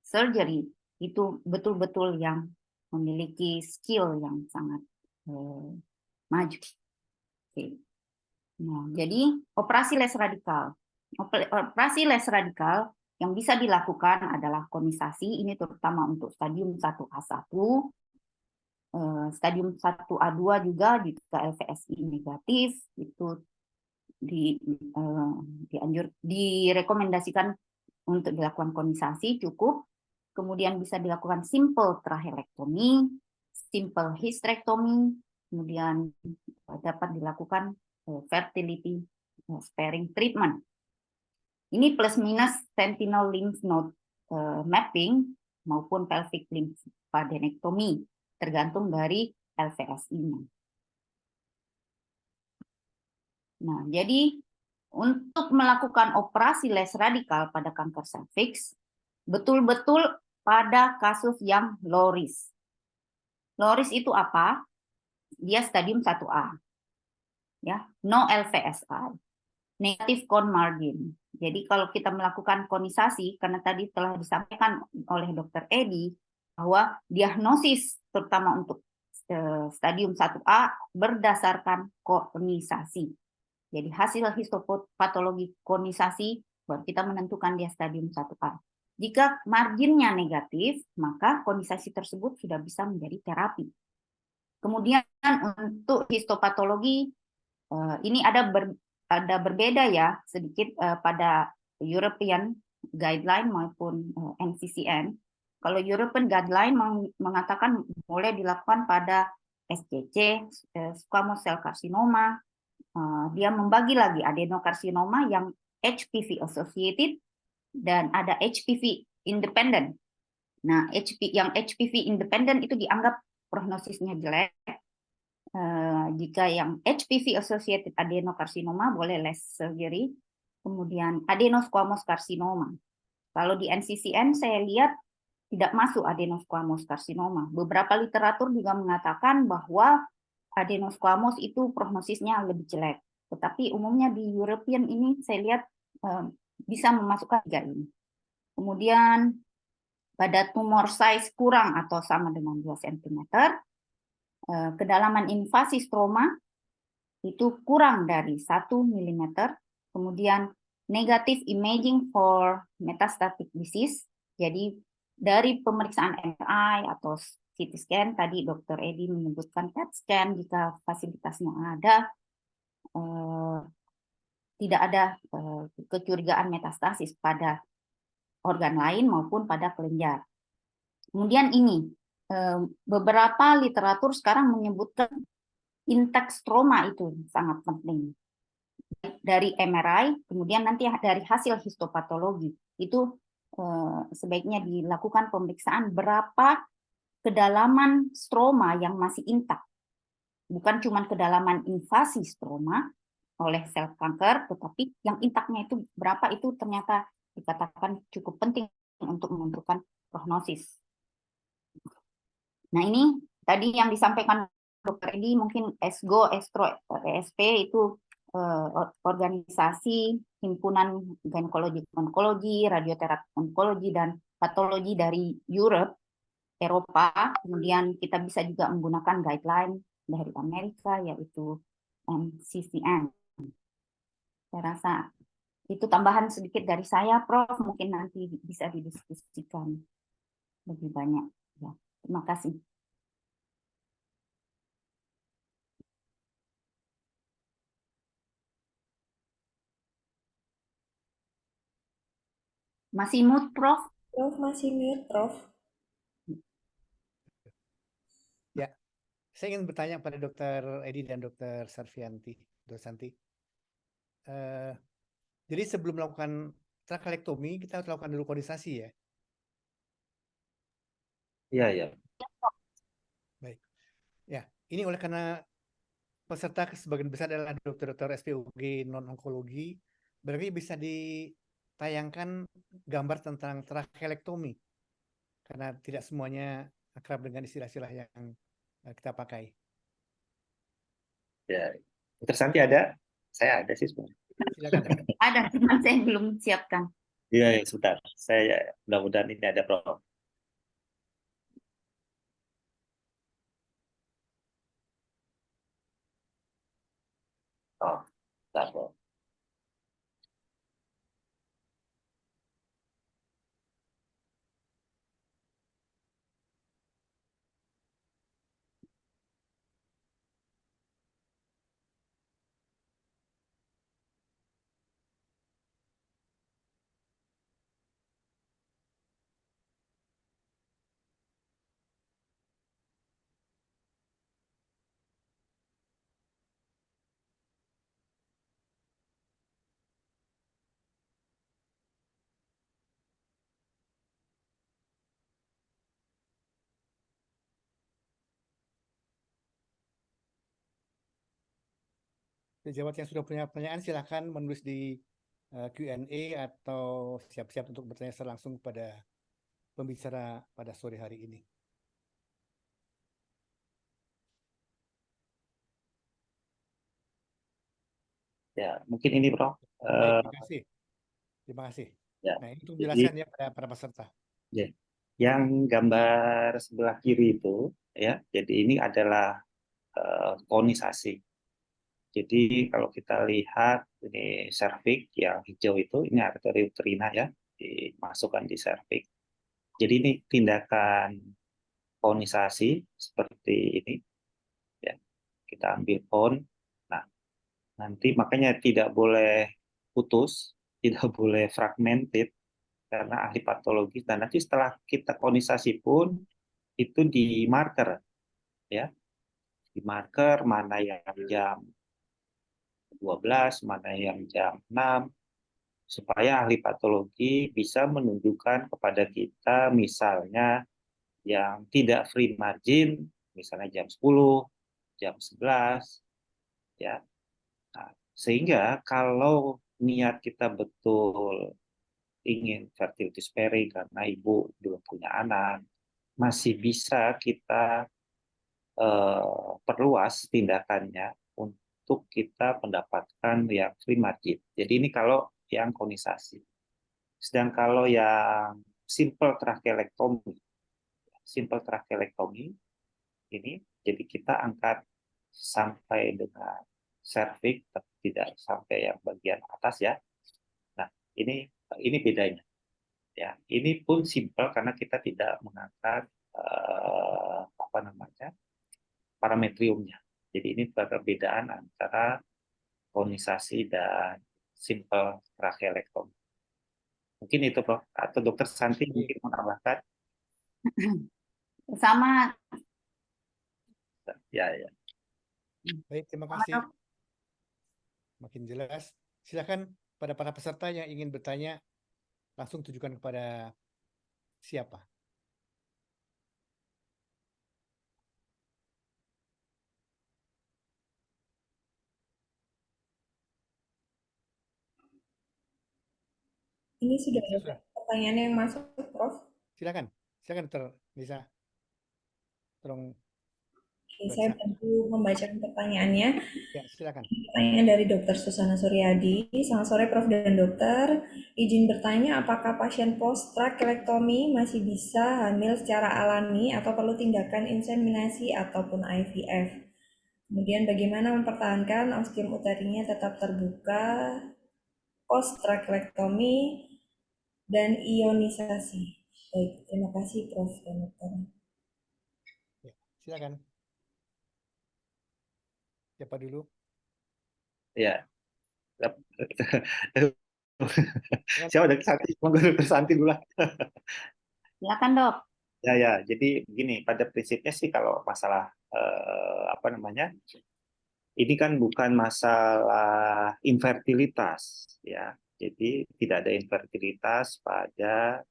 surgery itu betul-betul yang memiliki skill yang sangat maju. Oke. Nah, jadi operasi less radikal. Operasi less radikal yang bisa dilakukan adalah konisasi, ini terutama untuk stadium 1A1, stadium 1A2 juga jika LVSI negatif, itu direkomendasikan untuk dilakukan konisasi cukup. Kemudian bisa dilakukan simple trachelectomy, simple hysterectomy, kemudian dapat dilakukan fertility sparing treatment. Ini plus minus sentinel lymph node mapping maupun pelvic lymphadenectomy, tergantung dari LVSI-nya. Nah, jadi untuk melakukan operasi less radikal pada kanker serviks, betul-betul pada kasus yang low risk. Low risk itu apa? Dia stadium 1A. Ya, no LVSI. Negative cone margin. Jadi kalau kita melakukan konisasi, karena tadi telah disampaikan oleh Dr. Edi, bahwa diagnosis terutama untuk stadium 1A berdasarkan konisasi. Jadi hasil histopatologi konisasi, baru kita menentukan dia stadium 1A. Jika marginnya negatif, maka konisasi tersebut sudah bisa menjadi terapi. Kemudian untuk histopatologi, ini ada berbeda ya sedikit pada European guideline maupun NCCN. Kalau European guideline mengatakan boleh dilakukan pada SCC, squamous cell carcinoma. Dia membagi lagi adenokarsinoma yang HPV associated dan ada HPV independent. Nah, yang HPV independent itu dianggap prognosisnya jelek. Jika yang HPV associated adenokarsinoma boleh less surgery. Kemudian adenosquamous carcinoma. Kalau di NCCN saya lihat tidak masuk adenosquamous carcinoma. Beberapa literatur juga mengatakan bahwa adenosquamous itu prognosisnya lebih jelek. Tetapi umumnya di European ini saya lihat bisa memasukkan 3 ini. Kemudian pada tumor size kurang atau sama dengan 2 cm, kedalaman invasi stroma itu kurang dari 1 mm, kemudian negative imaging for metastatic disease, jadi dari pemeriksaan MRI atau CT scan, tadi Dr. Edi menyebutkan PET scan jika fasilitasnya ada, tidak ada kecurigaan metastasis pada organ lain maupun pada kelenjar. Kemudian ini, beberapa literatur sekarang menyebutkan intact stroma itu sangat penting. Dari MRI, kemudian nanti dari hasil histopatologi, itu sebaiknya dilakukan pemeriksaan berapa kedalaman stroma yang masih intak. Bukan cuma kedalaman invasi stroma oleh sel kanker, tetapi yang intaknya itu berapa, itu ternyata dikatakan cukup penting untuk menentukan prognosis. Nah, ini tadi yang disampaikan Dr. Edi, mungkin ESGO, ESP itu organisasi himpunan ginekologi onkologi, radioterapi onkologi, dan patologi dari Eropa. Kemudian kita bisa juga menggunakan guideline dari Amerika, yaitu NCCN. Saya rasa itu tambahan sedikit dari saya, Prof. Mungkin nanti bisa didiskusikan. lebih banyak. Ya, terima kasih. Masih mood, Prof? Prof masih mute, Prof. Ya, saya ingin bertanya pada Dokter Edi dan Dokter Sarvianti, Dokter Santi. Jadi sebelum melakukan trachelectomy, kita harus lakukan dulu kondensasi ya. Iya, iya. Baik. Ya, ini oleh karena peserta sebagian besar adalah dokter-dokter SPOG non-onkologi, berarti bisa ditayangkan gambar tentang trachelectomy, karena tidak semuanya akrab dengan istilah-istilah yang kita pakai. Ya. Dokter Santi ada? Saya ada sih sebenarnya. Silakan. Ada, cuman saya belum siapkan. Iya, ya, sebentar. Saya mudah-mudahan ini ada, Prof. Oh, bentar, Prof. Pejabat yang sudah punya pertanyaan silakan menulis di Q&A atau siap-siap untuk bertanya secara langsung kepada pembicara pada sore hari ini. Ya, mungkin ini, Prof. Baik, terima kasih. Terima kasih. Ya, Nah, ini untuk jadi penjelasannya pada para peserta. ya, yang gambar sebelah kiri itu, ya, jadi ini adalah konisasi. Jadi kalau kita lihat ini serviks yang hijau itu, ini arteri uterina ya, dimasukkan di serviks. Jadi ini tindakan konisasi seperti ini, ya. Kita ambil kon. Nah, nanti makanya tidak boleh putus, tidak boleh fragmented karena ahli patologi. Dan nanti setelah kita konisasi pun itu di marker, ya, di marker mana yang jam 12, mana yang jam 6, supaya ahli patologi bisa menunjukkan kepada kita misalnya yang tidak free margin, misalnya jam 10, jam 11, ya. Nah, sehingga kalau niat kita betul ingin fertility sparing karena ibu belum punya anak, masih bisa kita perluas tindakannya untuk kita mendapatkan yang free margin. Jadi ini kalau yang konisasi. Sedang kalau yang simple trachelectomy ini, jadi kita angkat sampai dengan cervix, tapi tidak sampai yang bagian atas ya. Nah, ini bedanya. Ya, ini pun simple karena kita tidak mengangkat apa namanya parametriumnya. Jadi ini perbedaan antara konisasi dan simple trachelectomy. Mungkin itu, Prof. Atau Dokter Santi mungkin menambahkan. Sama. Ya, ya. Baik, terima kasih. Makin jelas. Silakan pada para peserta yang ingin bertanya, langsung tujukan kepada siapa. Ini sudah ada pertanyaan yang masuk, Prof. Silakan, silakan Dokter Lisa. Tolong. Oke, saya bantu membacakan pertanyaannya. Ya, silakan. Pertanyaan dari Dr. Susana Suryadi. Selamat sore Prof dan Dokter. Izin bertanya, apakah pasien post trachelectomy masih bisa hamil secara alami atau perlu tindakan inseminasi ataupun IVF? Kemudian bagaimana mempertahankan ostium uterinya tetap terbuka post trachelectomy dan ionisasi? Baik, terima kasih Prof. dan Dr. Ya, silakan. Siapa dulu? Ya. Silakan. Siapa Dokter Santi? Monggo Dokter Santi dulu lah. Silakan dok. Ya, jadi begini, pada prinsipnya sih kalau masalah apa namanya, ini kan bukan masalah infertilitas, ya. Jadi tidak ada infertilitas pada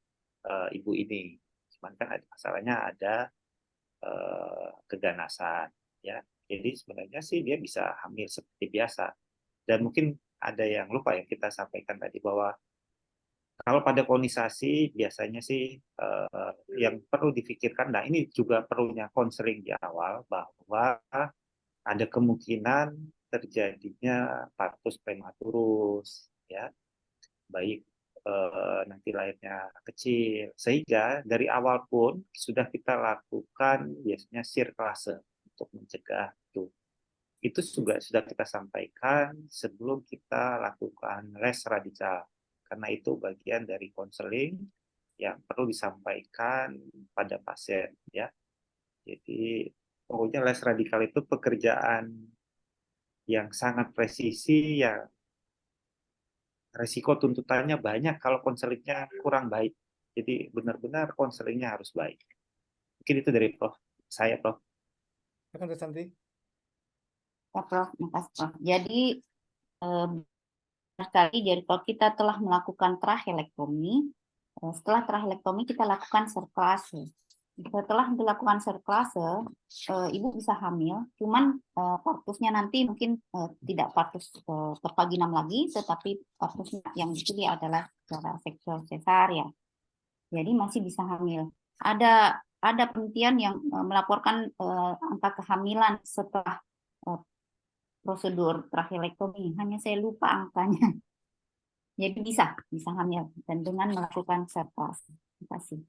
ibu ini. Cuman kan masalahnya ada keganasan, ya. Jadi sebenarnya sih dia bisa hamil seperti biasa. Dan mungkin ada yang lupa ya kita sampaikan tadi bahwa kalau pada kolonisasi biasanya sih yang perlu difikirkan, nah ini juga perlunya konseling di awal bahwa ada kemungkinan terjadinya partus prematurus, ya, baik nanti lahirnya kecil, sehingga dari awal pun sudah kita lakukan biasanya sirkulase untuk mencegah itu. Itu juga sudah kita sampaikan sebelum kita lakukan les radikal, karena itu bagian dari konseling yang perlu disampaikan pada pasien, ya. Jadi pokoknya les radikal itu pekerjaan yang sangat presisi, yang resiko tuntutannya banyak kalau konselingnya kurang baik. Jadi benar-benar konselingnya harus baik. Mungkin itu dari Prof. Saya, Prof. Silakan Dokter Santi. Ya Prof, makasih Prof. Jadi sekali jadi kalau kita telah melakukan tracheektomi, setelah tracheektomi kita lakukan serklase. Setelah dilakukan serklase, ibu bisa hamil, cuman partusnya nanti mungkin tidak partus tervaginam lagi, tetapi partusnya yang dipilih adalah secara seksual cesarean. Jadi masih bisa hamil. Ada penelitian yang melaporkan angka kehamilan setelah prosedur tracheektomi, hanya saya lupa angkanya. Jadi bisa hamil dan dengan melakukan serklase. Terima kasih.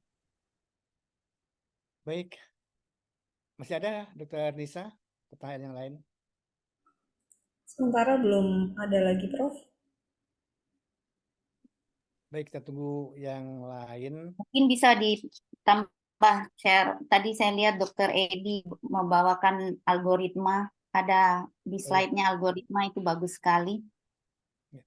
Baik. Masih ada Dokter Nisa? Pertanyaan yang lain? Sementara belum ada lagi Prof. Baik, kita tunggu yang lain. Mungkin bisa ditambah share. Tadi saya lihat Dokter Edi membawakan algoritma. Ada di slide-nya algoritma itu bagus sekali. Ya.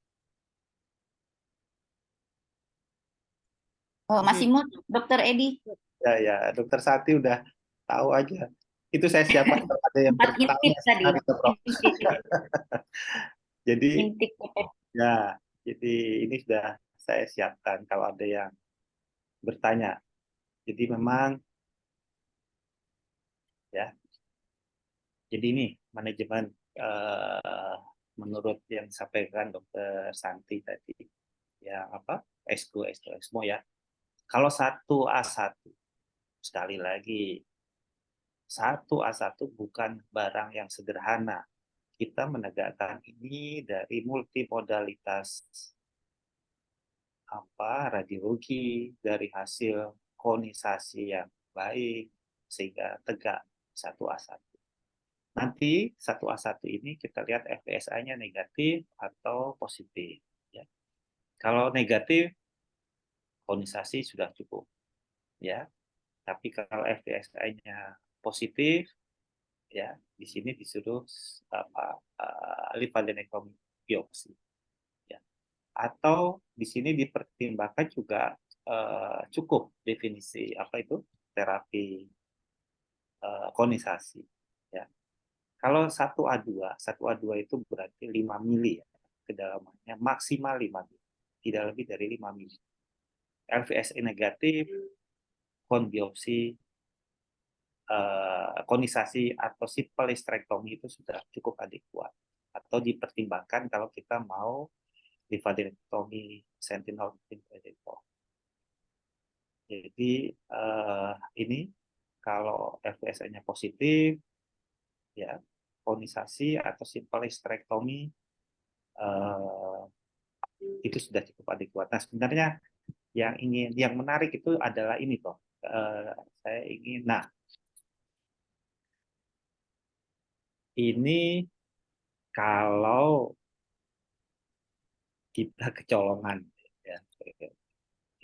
Oh, masih mood, Dokter Edi? Ya, Dokter Santi udah tahu aja. Itu saya siapkan kalau ada yang Sempat bertanya intip tadi. sebentar itu, Prof. Jadi Intip. ya, jadi ini sudah saya siapkan kalau ada yang bertanya. Jadi memang ya, jadi ini manajemen menurut yang disampaikan Dokter Santi tadi, ya apa S2 ESMO ya. Kalau 1A1 sekali lagi 1A1 bukan barang yang sederhana. Kita menegakkan ini dari multimodalitas radiologi, dari hasil kolonisasi yang baik sehingga tegak 1A1. Nanti 1A1 ini kita lihat FPSA-nya negatif atau positif, ya. Kalau negatif kolonisasi sudah cukup, ya. Tapi kalau FPSA-nya positif, ya di sini disuruh lymphadenectomy biopsi, ya. Atau di sini dipertimbangkan juga cukup definisi terapi kolonisasi, ya. Kalau 1A2 itu berarti 5 mili ya, kedalamannya maksimal 5 mili, tidak lebih dari 5 mili. LVSE negatif, kon biopsi, kolonisasi atau simple hysterectomy itu sudah cukup adekuat. Atau dipertimbangkan kalau kita mau lymphadenectomy sentinel lymphadenectomy. Jadi ini kalau FVSA-nya positif, ya kolonisasi atau simple hysterectomy itu sudah cukup adekuat. Nah sebenarnya yang menarik itu adalah ini toh. Saya ingin, nah ini kalau kita kecolongan, ya,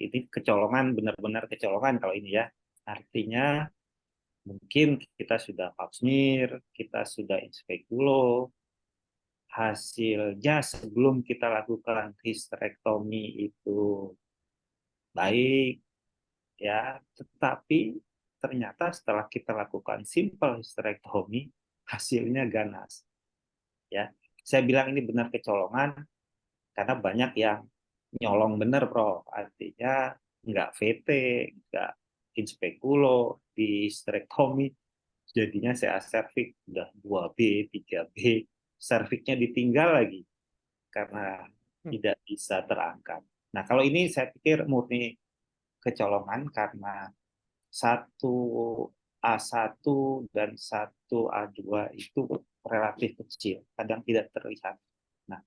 ini kecolongan, benar-benar kecolongan kalau ini ya. Artinya mungkin kita sudah pap smear, kita sudah inspekulo, hasilnya sebelum kita lakukan histerektomi itu baik, ya, tetapi ternyata setelah kita lakukan simple hysterectomy hasilnya ganas, ya. Saya bilang ini benar kecolongan karena banyak yang nyolong bener, Prof. Artinya nggak VT, nggak inspekulo di hysterectomy, jadinya CA cervix udah 2B, 3B, cervixnya ditinggal lagi karena tidak bisa terangkat. Nah, kalau ini saya pikir murni kecolongan karena satu A1 dan satu A2 itu relatif kecil, kadang tidak terlihat. Nah,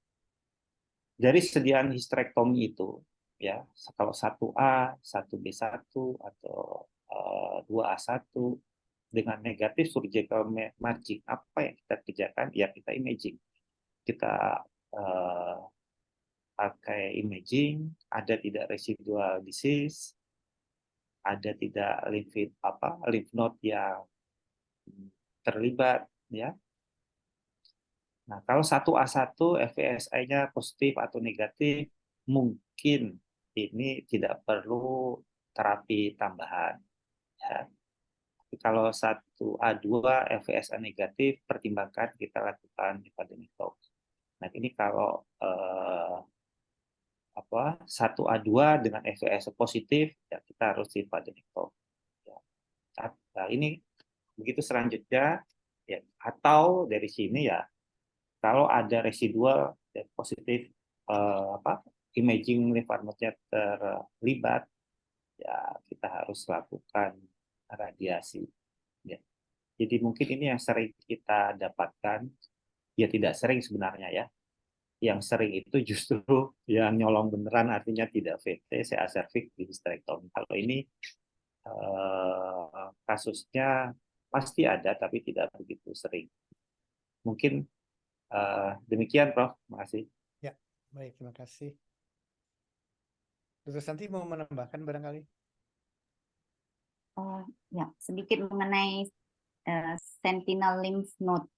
dari sediaan histerektomi itu, ya, kalau 1A, 1B1, atau 2A1 dengan negatif surgical margin, apa yang kita kerjakan? Ya, kita imaging. Kita pakai imaging, ada tidak residual disease, ada tidak lymph node yang terlibat, ya. Nah, kalau 1A1 FVSI-nya positif atau negatif, mungkin ini tidak perlu terapi tambahan, ya. Tapi kalau 1A2 FVSI negatif, pertimbangkan kita lakukan hepadenectomy. Nah, ini kalau 1A2 dengan FVS positif, ya kita harus hepadenectomy. Ya. Nah, ini begitu selanjutnya, ya, atau dari sini ya, kalau ada residual dan positif imaging lymph node-nya terlibat, ya kita harus lakukan radiasi. Ya. Jadi mungkin ini yang sering kita dapatkan, ya tidak sering sebenarnya ya. Yang sering itu justru yang nyolong beneran, artinya tidak VT, CA cervix di hysterectomy. Kalau ini kasusnya pasti ada, tapi tidak begitu sering. Mungkin demikian, Prof. Terima kasih. Ya, baik, terima kasih. Dr. Santi mau menambahkan barangkali? Ya, sedikit mengenai sentinel lymph node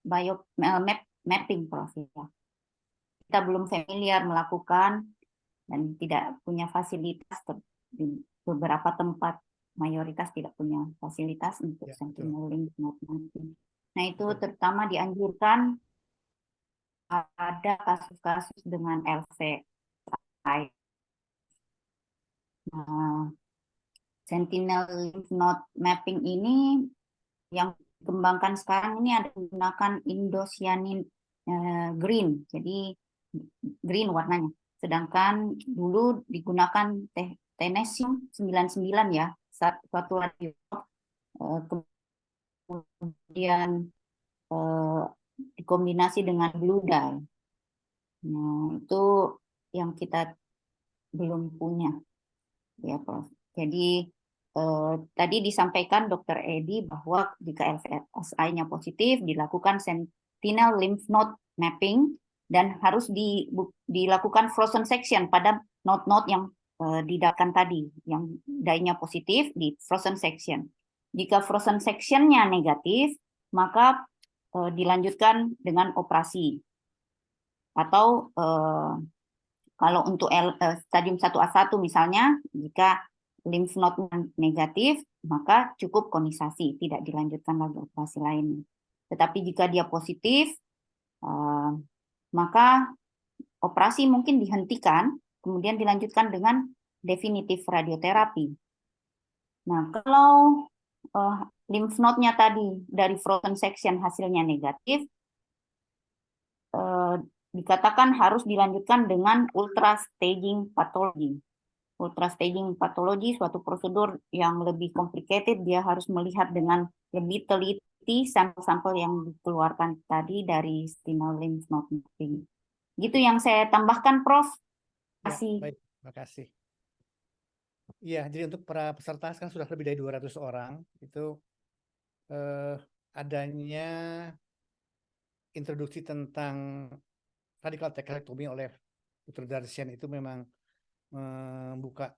mapping, Prof. Ya. Kita belum familiar melakukan dan tidak punya fasilitas di beberapa tempat, mayoritas tidak punya fasilitas untuk Ya, sentinel lymph node mapping. Nah, itu betul. terutama dianjurkan ada kasus-kasus dengan LV. Sentinel lymph node mapping ini yang dikembangkan sekarang ini ada menggunakan indocyanin green, jadi green warnanya. Sedangkan dulu digunakan tenesium 99 ya, suatu radio, kemudian dikombinasi dengan blue dye. Nah, itu yang kita belum punya, ya, Prof. Jadi tadi disampaikan Dr. Edi bahwa jika LVSI-nya positif dilakukan sentinel lymph node mapping dan harus dilakukan frozen section pada node-node yang didapatkan tadi, yang dye-nya positif di frozen section. Jika frozen section-nya negatif, maka dilanjutkan dengan operasi. Atau kalau untuk stadium 1A1 misalnya, jika lymph node negatif, maka cukup konisasi, tidak dilanjutkan lagi operasi lain. Tetapi jika dia positif, maka operasi mungkin dihentikan, kemudian dilanjutkan dengan definitif radioterapi. Nah, kalau lymph node-nya tadi dari frozen section hasilnya negatif, dikatakan harus dilanjutkan dengan ultra staging pathology. Ultra staging pathology suatu prosedur yang lebih complicated, dia harus melihat dengan lebih teliti sampel-sampel yang dikeluarkan tadi dari sentinel lymph node mapping. Gitu yang saya tambahkan, Prof. Terima kasih. Ya, baik, terima kasih. Iya, jadi untuk para peserta kan sudah lebih dari 200 orang, itu adanya introduksi tentang radical tectomy oleh Dr. Darsyan itu memang membuka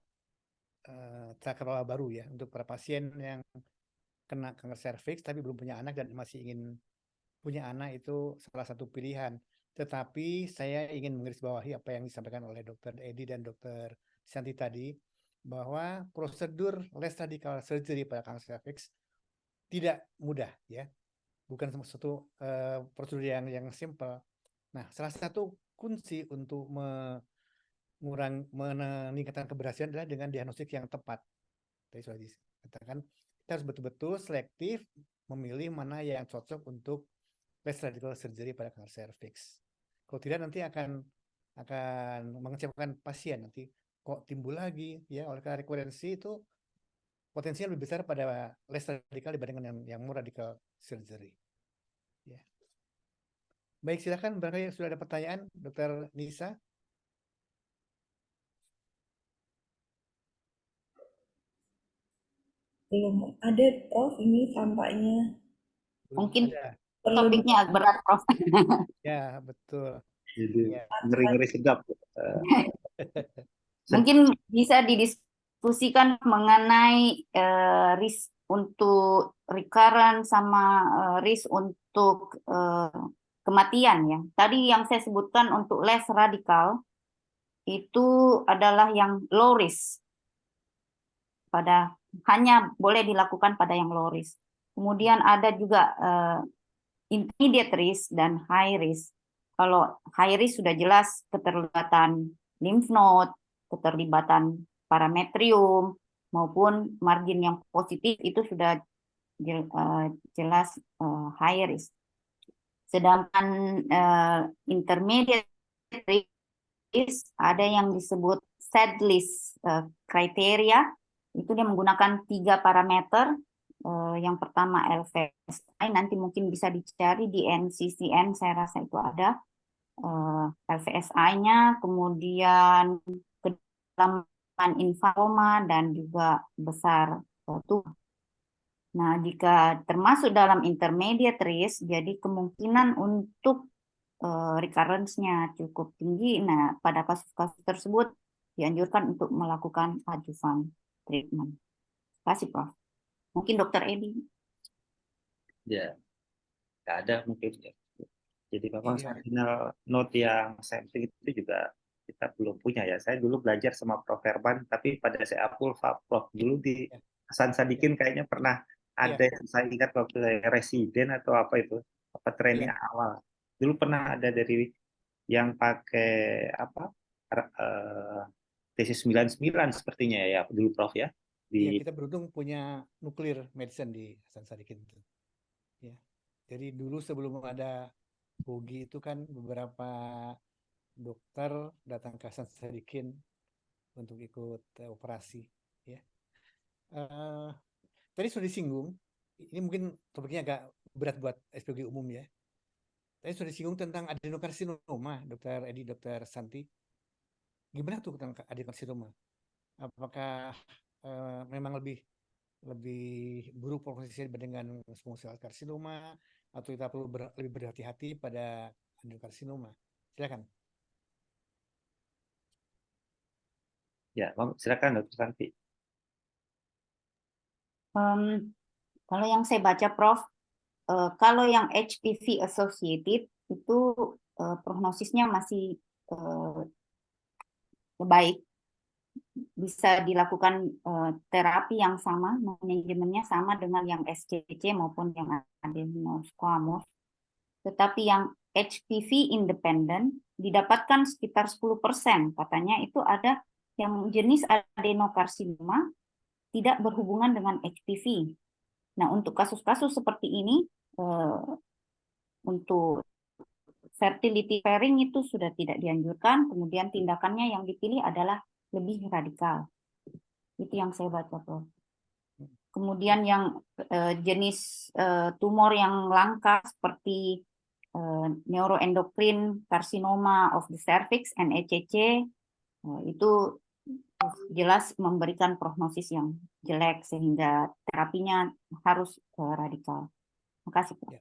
tata kelola baru ya untuk para pasien yang kena kanker serviks tapi belum punya anak dan masih ingin punya anak, itu salah satu pilihan. Tetapi saya ingin menggarisbawahi apa yang disampaikan oleh Dr. Edi dan Dr. Santi tadi, bahwa prosedur less radical surgery pada kanker serviks tidak mudah ya, bukan suatu prosedur yang simple. Nah, salah satu kunci untuk meningkatkan keberhasilan adalah dengan diagnostik yang tepat. Tadi sudah dikatakan, kita harus betul-betul selektif memilih mana yang cocok untuk less radical surgery pada kanker serviks. Kalau tidak nanti akan mengecewakan pasien, nanti kok timbul lagi ya, oleh karena rekurensi itu potensinya lebih besar pada less radical dibandingkan yang more radical surgery. Ya. Baik, silakan barangkali sudah ada pertanyaan, Dr. Nisa. Belum ada, Prof. Ini tampaknya Mungkin Ada. perlu topiknya berat, Prof. Ya, betul. Jadi Ya. ngeri-ngeri sedap. Mungkin bisa didiskusikan mengenai risk untuk recurrent sama risk untuk kematian ya. Tadi yang saya sebutkan untuk less radical itu adalah yang low risk. Hanya boleh dilakukan pada yang low risk. Kemudian ada juga intermediate risk dan high risk. Kalau high risk sudah jelas keterlibatan lymph node, keterlibatan parametrium maupun margin yang positif itu sudah jelas high risk. Sedangkan intermediate risk ada yang disebut SAD list kriteria, itu dia menggunakan 3 parameter. Yang pertama LVSI, nanti mungkin bisa dicari di NCCN, saya rasa itu ada LVSI-nya, kemudian kedalaman infoma dan juga besar tubuh. Nah, jika termasuk dalam intermediate risk, jadi kemungkinan untuk recurrence-nya cukup tinggi. Nah, pada kasus-kasus tersebut dianjurkan untuk melakukan adjuvant treatment. Terima kasih, Prof. Mungkin Dr. Edi. Ya, nggak ada mungkin ya. Jadi memang Iya. sentinel node yang sampling itu juga kita belum punya ya. Saya dulu belajar sama Prof. Herman, tapi pada saya Prof. Dulu di Hasan Sadikin kayaknya pernah ada yang saya ingat waktu saya residen atau apa itu, apa training awal. Dulu pernah ada dari yang pakai apa tesis 99 sepertinya ya dulu Prof ya. Iya, kita beruntung punya nuklir medicine di Hasan Sadikin itu. Ya. Jadi dulu sebelum ada Bogi itu kan beberapa dokter datang ke Hasan Sadikin untuk ikut operasi. Ya. Tadi sudah disinggung, ini mungkin topiknya agak berat buat SPG umum ya. Tadi sudah disinggung tentang adenokarsinoma, Dr. Edi, Dr. Santi. Gimana tuh tentang adenokarsinoma? Apakah memang lebih buruk prognosisnya dibandingkan small cell karsinoma, atau kita perlu lebih berhati-hati pada adenokarsinoma? Silakan. Ya, silakan Dr. Santi. Kalau yang saya baca, Prof, kalau yang HPV associated itu prognosisnya masih baik, bisa dilakukan terapi yang sama, manajemennya sama dengan yang SCC maupun yang adenosquamous. Tetapi yang HPV independent didapatkan sekitar 10%, katanya itu ada yang jenis adenokarsinoma tidak berhubungan dengan HPV. Nah, untuk kasus-kasus seperti ini, untuk fertility pairing itu sudah tidak dianjurkan, kemudian tindakannya yang dipilih adalah lebih radikal. Itu yang saya baca, Prof. Kemudian yang jenis tumor yang langka seperti neuroendocrine carcinoma of the cervix, NECC, itu jelas memberikan prognosis yang jelek sehingga terapinya harus radikal. Terima kasih, Prof.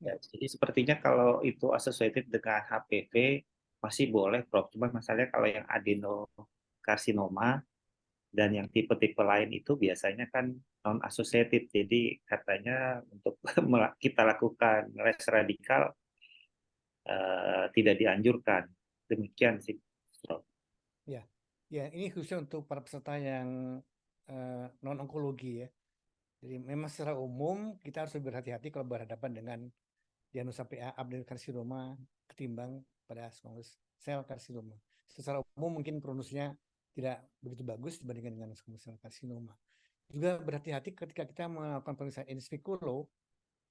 Ya, jadi sepertinya kalau itu associated dengan HPV masih boleh, Prof. Cuma masalahnya kalau yang adenokarsinoma Dan yang tipe-tipe lain itu biasanya kan non-associated, jadi katanya untuk kita lakukan les radikal tidak dianjurkan. Demikian sih, Prof. Ya, ya ini khususnya untuk para peserta yang non-onkologi ya. Jadi memang secara umum kita harus lebih berhati-hati kalau berhadapan dengan diagnosa PA adenokarsinoma ketimbang pada squamous sel karsinoma. Secara umum mungkin prognosisnya tidak begitu bagus dibandingkan dengan squamous sel karsinoma. Juga berhati-hati ketika kita melakukan pemeriksaan in speculo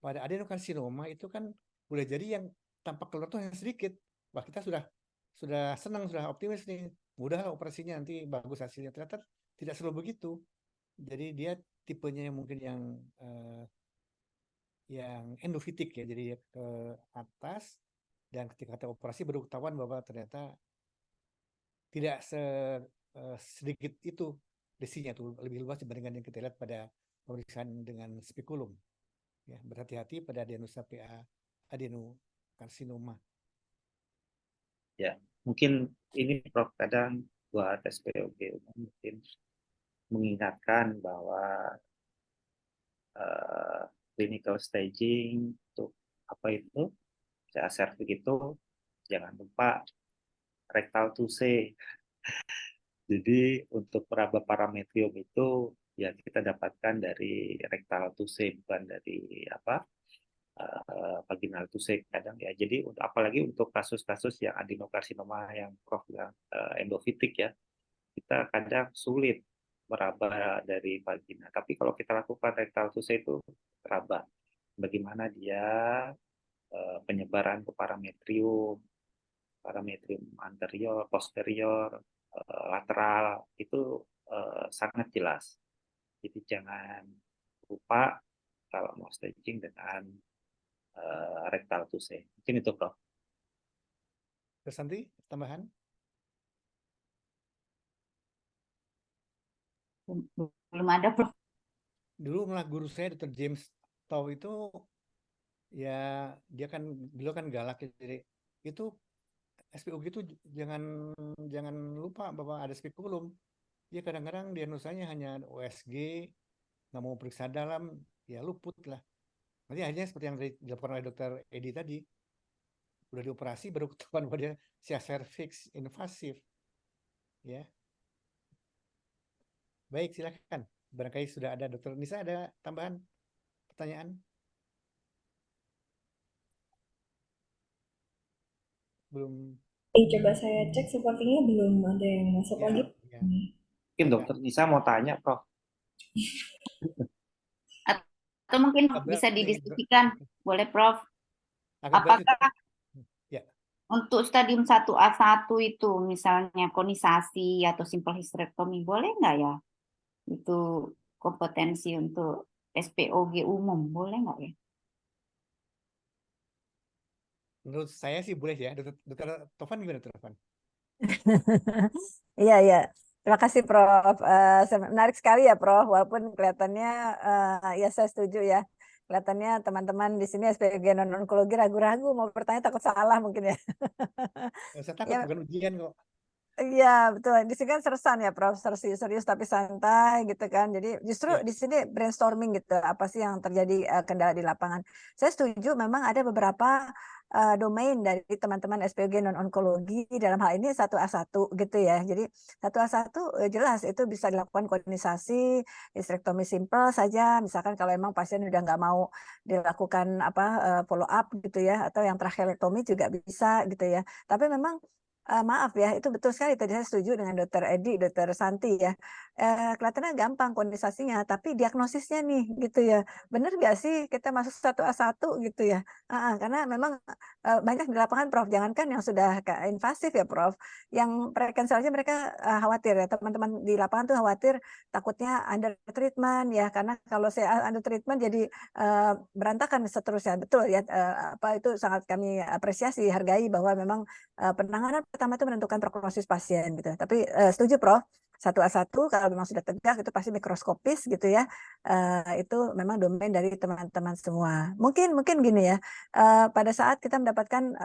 pada adenokarsinoma itu kan boleh jadi yang tampak keluar tuh hanya sedikit. Wah, kita sudah senang, sudah optimis nih, mudah operasinya nanti bagus hasilnya. Ternyata tidak selalu begitu. Jadi dia tipenya yang mungkin yang endofitik ya, jadi ke atas dan ketika kita operasi baru ketahuan bahwa ternyata tidak sedikit itu lesinya tuh, lebih luas dibandingkan yang kita lihat pada pemeriksaan dengan spekulum. Ya, berhati-hati pada diagnosa PA adenokarsinoma. Ya, mungkin ini Prof, kadang buat SPOG mungkin mengingatkan bahwa clinical staging untuk apa itu CA begitu, jangan lupa rectal tuse. Jadi untuk peraba parametrium itu ya kita dapatkan dari rectal tuse, bukan dari vaginal tuse kadang ya. Jadi apalagi untuk kasus-kasus yang adenokarsinoma yang Prof bilang endofitik ya, kita kadang sulit meraba dari vagina. Tapi kalau kita lakukan rectal tuse itu teraba. Bagaimana dia penyebaran ke parametrium anterior, posterior, lateral itu sangat jelas. Jadi jangan lupa kalau mau staging dengan rectal tuse. Mungkin itu, Prof. Terus nanti tambahan? Belum ada, Prof. Dulu malah guru saya Dr. James Tau itu ya dia kan beliau kan galak ya, jadi itu SPOG itu jangan lupa bahwa ada spekulum. Ya kadang-kadang diagnosanya hanya OSG, nggak mau periksa dalam, ya luput lah. Nanti akhirnya seperti yang dilakukan oleh Dr. Edi tadi, udah dioperasi baru ketahuan bahwa dia cervix invasif. Ya, baik silakan. Barangkali sudah ada Dr. Nisa, ada tambahan pertanyaan? Belum. Coba saya cek, sepertinya belum ada yang masuk lagi. Ya. Mungkin Dr. Nisa mau tanya, Prof. Atau mungkin bisa didiskusikan, boleh Prof. Apakah ya, untuk stadium 1A1 itu misalnya konisasi atau simple hysterectomy boleh nggak ya? Itu kompetensi untuk SPOG umum, boleh nggak ya? menurut saya sih boleh ya. Dokter Tovan gimana, Dokter Tovan? Iya, iya. Terima kasih, Prof. Menarik sekali ya, Prof. Walaupun kelihatannya, ya saya setuju ya. Kelihatannya teman-teman di sini SPOG non-onkologi ragu-ragu mau bertanya, takut salah mungkin ya. Saya takut, Ya, bukan ujian kok. iya, betul. Di sini kan sersan ya, Prof. Serius tapi santai gitu kan. Jadi justru Ya. di sini brainstorming gitu. Apa sih yang terjadi kendala di lapangan. Saya setuju memang ada beberapa domain dari teman-teman SPOG non-onkologi dalam hal ini 1A1 gitu ya. Jadi 1A1 jelas itu bisa dilakukan koordinasi, hysterectomy simple saja. Misalkan kalau memang pasien udah nggak mau dilakukan follow up gitu ya. Atau yang tracheotomy juga bisa gitu ya. Tapi memang maaf ya, itu betul sekali. Tadi saya setuju dengan Dr. Edi, Dr. Santi ya. Kelihatannya gampang kondisasinya, tapi diagnosisnya nih gitu ya. Benar nggak sih kita masuk 1A1 gitu ya? Karena memang banyak di lapangan, Prof. Jangankan yang sudah invasif ya, Prof. Yang precancer aja mereka khawatir ya. Teman-teman di lapangan tuh khawatir takutnya under treatment ya. Karena kalau saya under treatment jadi berantakan seterusnya. Betul ya. Itu sangat kami apresiasi, hargai bahwa memang penanganan pertama itu menentukan prognosis pasien gitu. Tapi setuju, Prof. 1A1 kalau memang sudah tegak itu pasti mikroskopis gitu ya. Itu memang domain dari teman-teman semua. Mungkin gini ya. Pada saat kita mendapatkan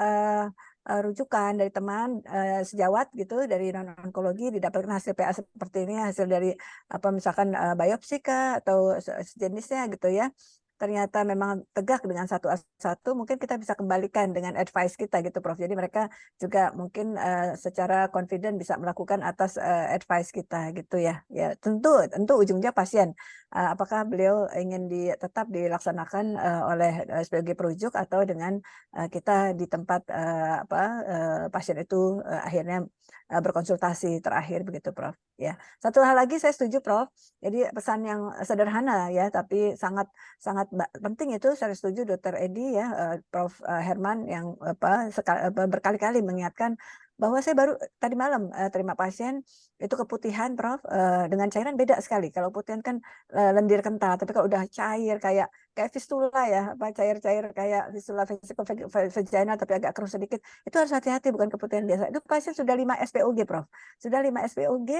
rujukan dari teman sejawat gitu dari non-onkologi, didapatkan hasil PA seperti ini, hasil dari apa misalkan biopsi kah atau sejenisnya gitu ya. Ternyata memang tegak dengan satu, mungkin kita bisa kembalikan dengan advice kita gitu Prof. Jadi mereka juga mungkin secara confident bisa melakukan atas advice kita gitu ya. Ya tentu ujungnya pasien. Apakah beliau ingin tetap dilaksanakan oleh sebagai perujuk atau dengan kita di tempat pasien itu akhirnya berkonsultasi terakhir begitu Prof. Ya. Satu hal lagi saya setuju Prof. Jadi pesan yang sederhana ya tapi sangat penting itu saya setuju Dr. Edi ya Prof. Herman yang berkali-kali mengingatkan bahwa saya baru tadi malam terima pasien itu keputihan Prof. Dengan cairan beda sekali. Kalau putihan kan lendir kental, tapi kalau udah cair kayak fistula ya, cair-cair kayak fistula vaginal tapi agak keruh sedikit, itu harus hati-hati bukan keputihan biasa. Itu pasien sudah 5 SPOG Prof. Sudah 5 SPOG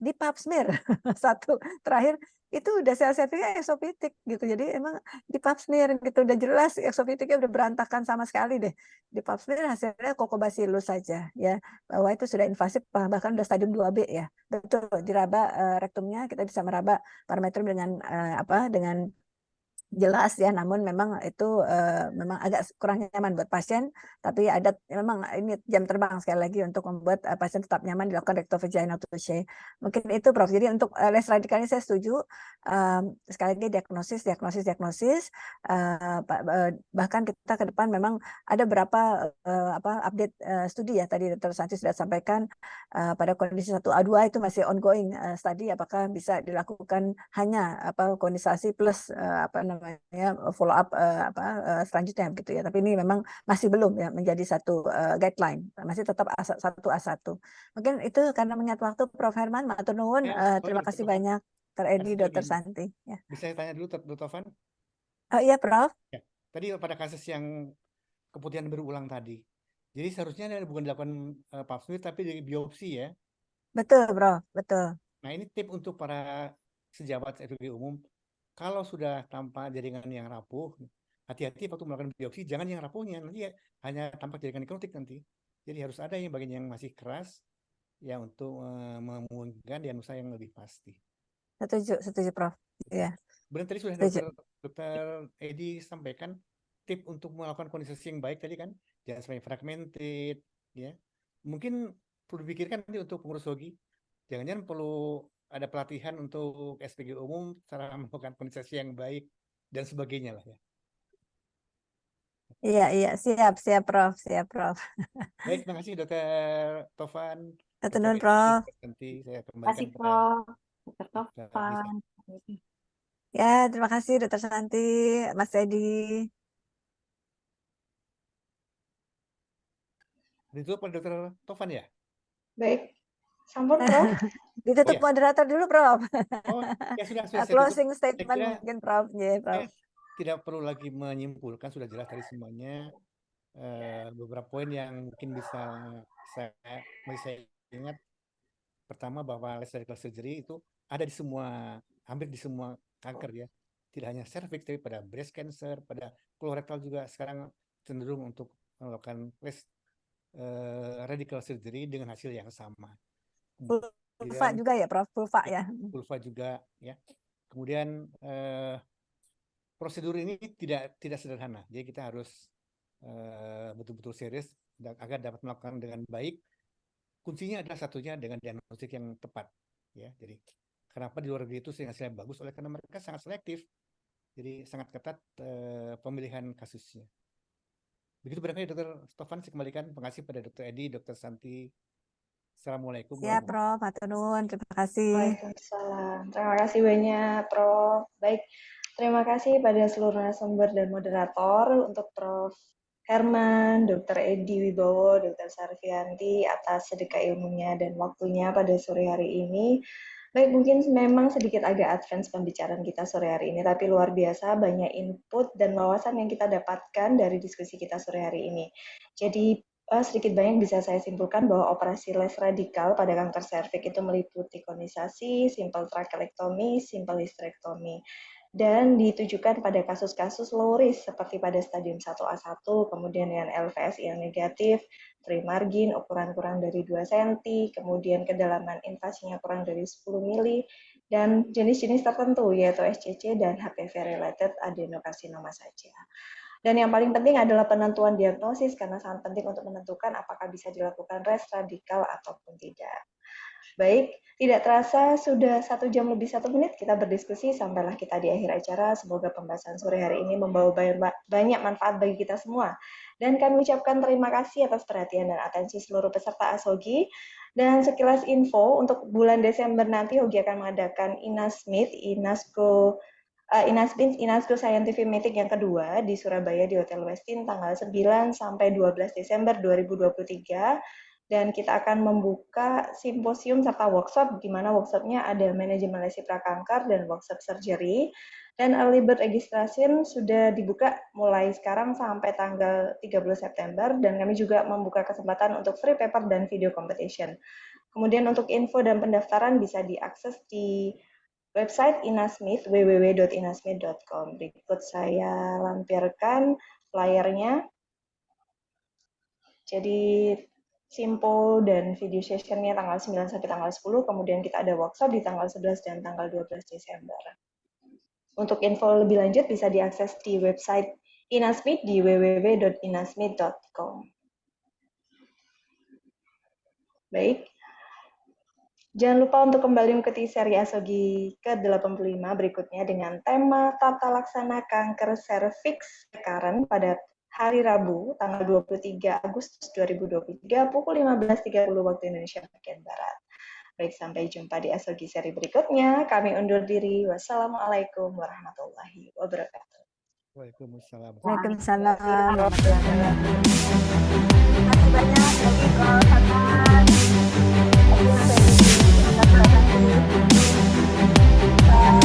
di pap smear. Satu terakhir itu udah sel-selnya eksopitik gitu. Jadi emang di pap smear gitu udah jelas eksopitiknya udah berantakan sama sekali deh. Di pap smear hasilnya Coccobacillus saja ya. Bahwa itu sudah invasif bahkan udah stadium 2B ya. Betul, diraba rektumnya kita bisa meraba parameter dengan dengan jelas ya, namun memang itu memang agak kurang nyaman buat pasien, tapi ada memang ini jam terbang sekali lagi untuk membuat pasien tetap nyaman dilakukan rectovaginal touche. Mungkin itu Prof. Jadi untuk less radikalnya saya setuju, sekali lagi diagnosis, bahkan kita ke depan memang ada beberapa update studi ya tadi Dr. Santi sudah sampaikan pada kondisi 1A2 itu masih ongoing studi apakah bisa dilakukan hanya kondisasi plus follow up selanjutnya gitu ya. Tapi ini memang masih belum ya menjadi satu guideline, masih tetap satu A1. Mungkin itu karena mengingat waktu Prof. Herman, matur nuwun, terima kasih banyak Dr. Edi, Dr. Santi. Ya. Bisa saya tanya dulu Dr. Tovan? Iya Prof. Ya. Tadi pada kasus yang keputihan berulang tadi, jadi seharusnya bukan dilakukan pap smear tapi di biopsi ya? Betul Prof, betul. Nah ini tip untuk para sejawat SPG umum, kalau sudah tampak jaringan yang rapuh, hati-hati waktu melakukan biopsi, jangan yang rapuhnya, nanti hanya tampak jaringan nekrotik nanti. Jadi harus ada yang bagian yang masih keras, ya untuk memungkinkan diagnosa yang lebih pasti. Setuju Prof. Ya. Benar tadi sudah Dr. Edi sampaikan tip untuk melakukan kondisi yang baik tadi kan, jangan sampai fragmented, ya. Mungkin perlu dipikirkan nanti untuk pengurus logi, jangan-jangan perlu ada pelatihan untuk SPG umum, cara melakukan kondisi yang baik dan sebagainya lah ya. Iya, siap Prof. Baik, terima kasih Dr. Tovan. Dr. Prof. Nanti saya Terima kasih kembalikan Prof. Dr. Dr. Tovan. Ya, terima kasih Dr. Santi, Mas Edi. Ditutup oleh Dr. Tovan ya? Baik, sampun Prof. Ditutup moderator dulu Prof. Oh, ya sudah Closing saya statement kira mungkin Prof. Prof. Tidak perlu lagi menyimpulkan, sudah jelas tadi semuanya. Beberapa poin yang mungkin saya ingat. Pertama bahwa less radical surgery itu ada di hampir di semua kanker ya. Tidak hanya cervix, tapi pada breast cancer, pada colorectal juga sekarang cenderung untuk melakukan less radical surgery dengan hasil yang sama. Vulva juga ya Prof, vulva ya. Vulva juga ya. Kemudian prosedur ini tidak sederhana. Jadi kita harus betul-betul serius agar dapat melakukan dengan baik. Kuncinya adalah satunya dengan diagnostik yang tepat ya. Jadi kenapa di luar negeri itu hasilnya bagus, oleh karena mereka sangat selektif, jadi sangat ketat pemilihan kasusnya. Begitu barangkali Dr. Tovan, saya kembalikan. Terima kasih pada Dr. Edi, Dr. Santi. Assalamualaikum. Ya Prof, matur nuwun, terima kasih. Waalaikumsalam. Terima kasih banyak Prof. Baik, terima kasih pada seluruh narasumber dan moderator, untuk Prof. Herman, Dr. Edi Wibowo, Dr. Sarvianti atas sedekah ilmunya dan waktunya pada sore hari ini. Baik, mungkin memang sedikit agak advance pembicaraan kita sore hari ini, tapi luar biasa banyak input dan wawasan yang kita dapatkan dari diskusi kita sore hari ini. Jadi sedikit banyak bisa saya simpulkan bahwa operasi less radikal pada kanker serviks itu meliputi konisasi, simple trachelectomy, simple hysterectomy. dan ditujukan pada kasus-kasus low risk seperti pada stadium 1A1, kemudian dengan LVSI yang negatif, trimargin, ukuran kurang dari 2 cm, kemudian kedalaman invasinya kurang dari 10 mili, dan jenis-jenis tertentu yaitu SCC dan HPV-related adenokarsinoma saja. Dan yang paling penting adalah penentuan diagnosis karena sangat penting untuk menentukan apakah bisa dilakukan res radikal ataupun tidak. Baik, tidak terasa sudah 1 jam lebih 1 menit kita berdiskusi, sampailah kita di akhir acara. Semoga pembahasan sore hari ini membawa banyak manfaat bagi kita semua. Dan kami ucapkan terima kasih atas perhatian dan atensi seluruh peserta ASOGI. Dan sekilas info, untuk bulan Desember nanti HOGI akan mengadakan INASMIT, INASGO Scientific Meeting yang kedua di Surabaya di Hotel Westin tanggal 9 sampai 12 Desember 2023. Dan kita akan membuka simposium serta workshop, di mana workshopnya ada manajemen lesi prakanker dan workshop surgery. Dan early bird registration sudah dibuka mulai sekarang sampai tanggal 30 September, dan kami juga membuka kesempatan untuk free paper dan video competition. Kemudian untuk info dan pendaftaran bisa diakses di website INASMIT, www.inasmit.com. Berikut saya lampirkan flyernya. Jadi simpo dan video sessionnya tanggal 9 sampai tanggal 10, kemudian kita ada workshop di tanggal 11 dan tanggal 12 Desember. Untuk info lebih lanjut bisa diakses di website INASMIT di www.inasmit.com. Baik, jangan lupa untuk kembali mengikuti seri ASOGI ke-85 berikutnya dengan tema Tata Laksana Kanker Serviks Recurrent pada hari Rabu, tanggal 23 Agustus 2023, pukul 15.30 waktu Indonesia bagian Barat. Baik, sampai jumpa di ASOGI seri berikutnya. Kami undur diri. Wassalamualaikum warahmatullahi wabarakatuh. Waalaikumsalam. Waalaikumsalam. Terima kasih banyak bagi Prof. Hasan. Terima kasih.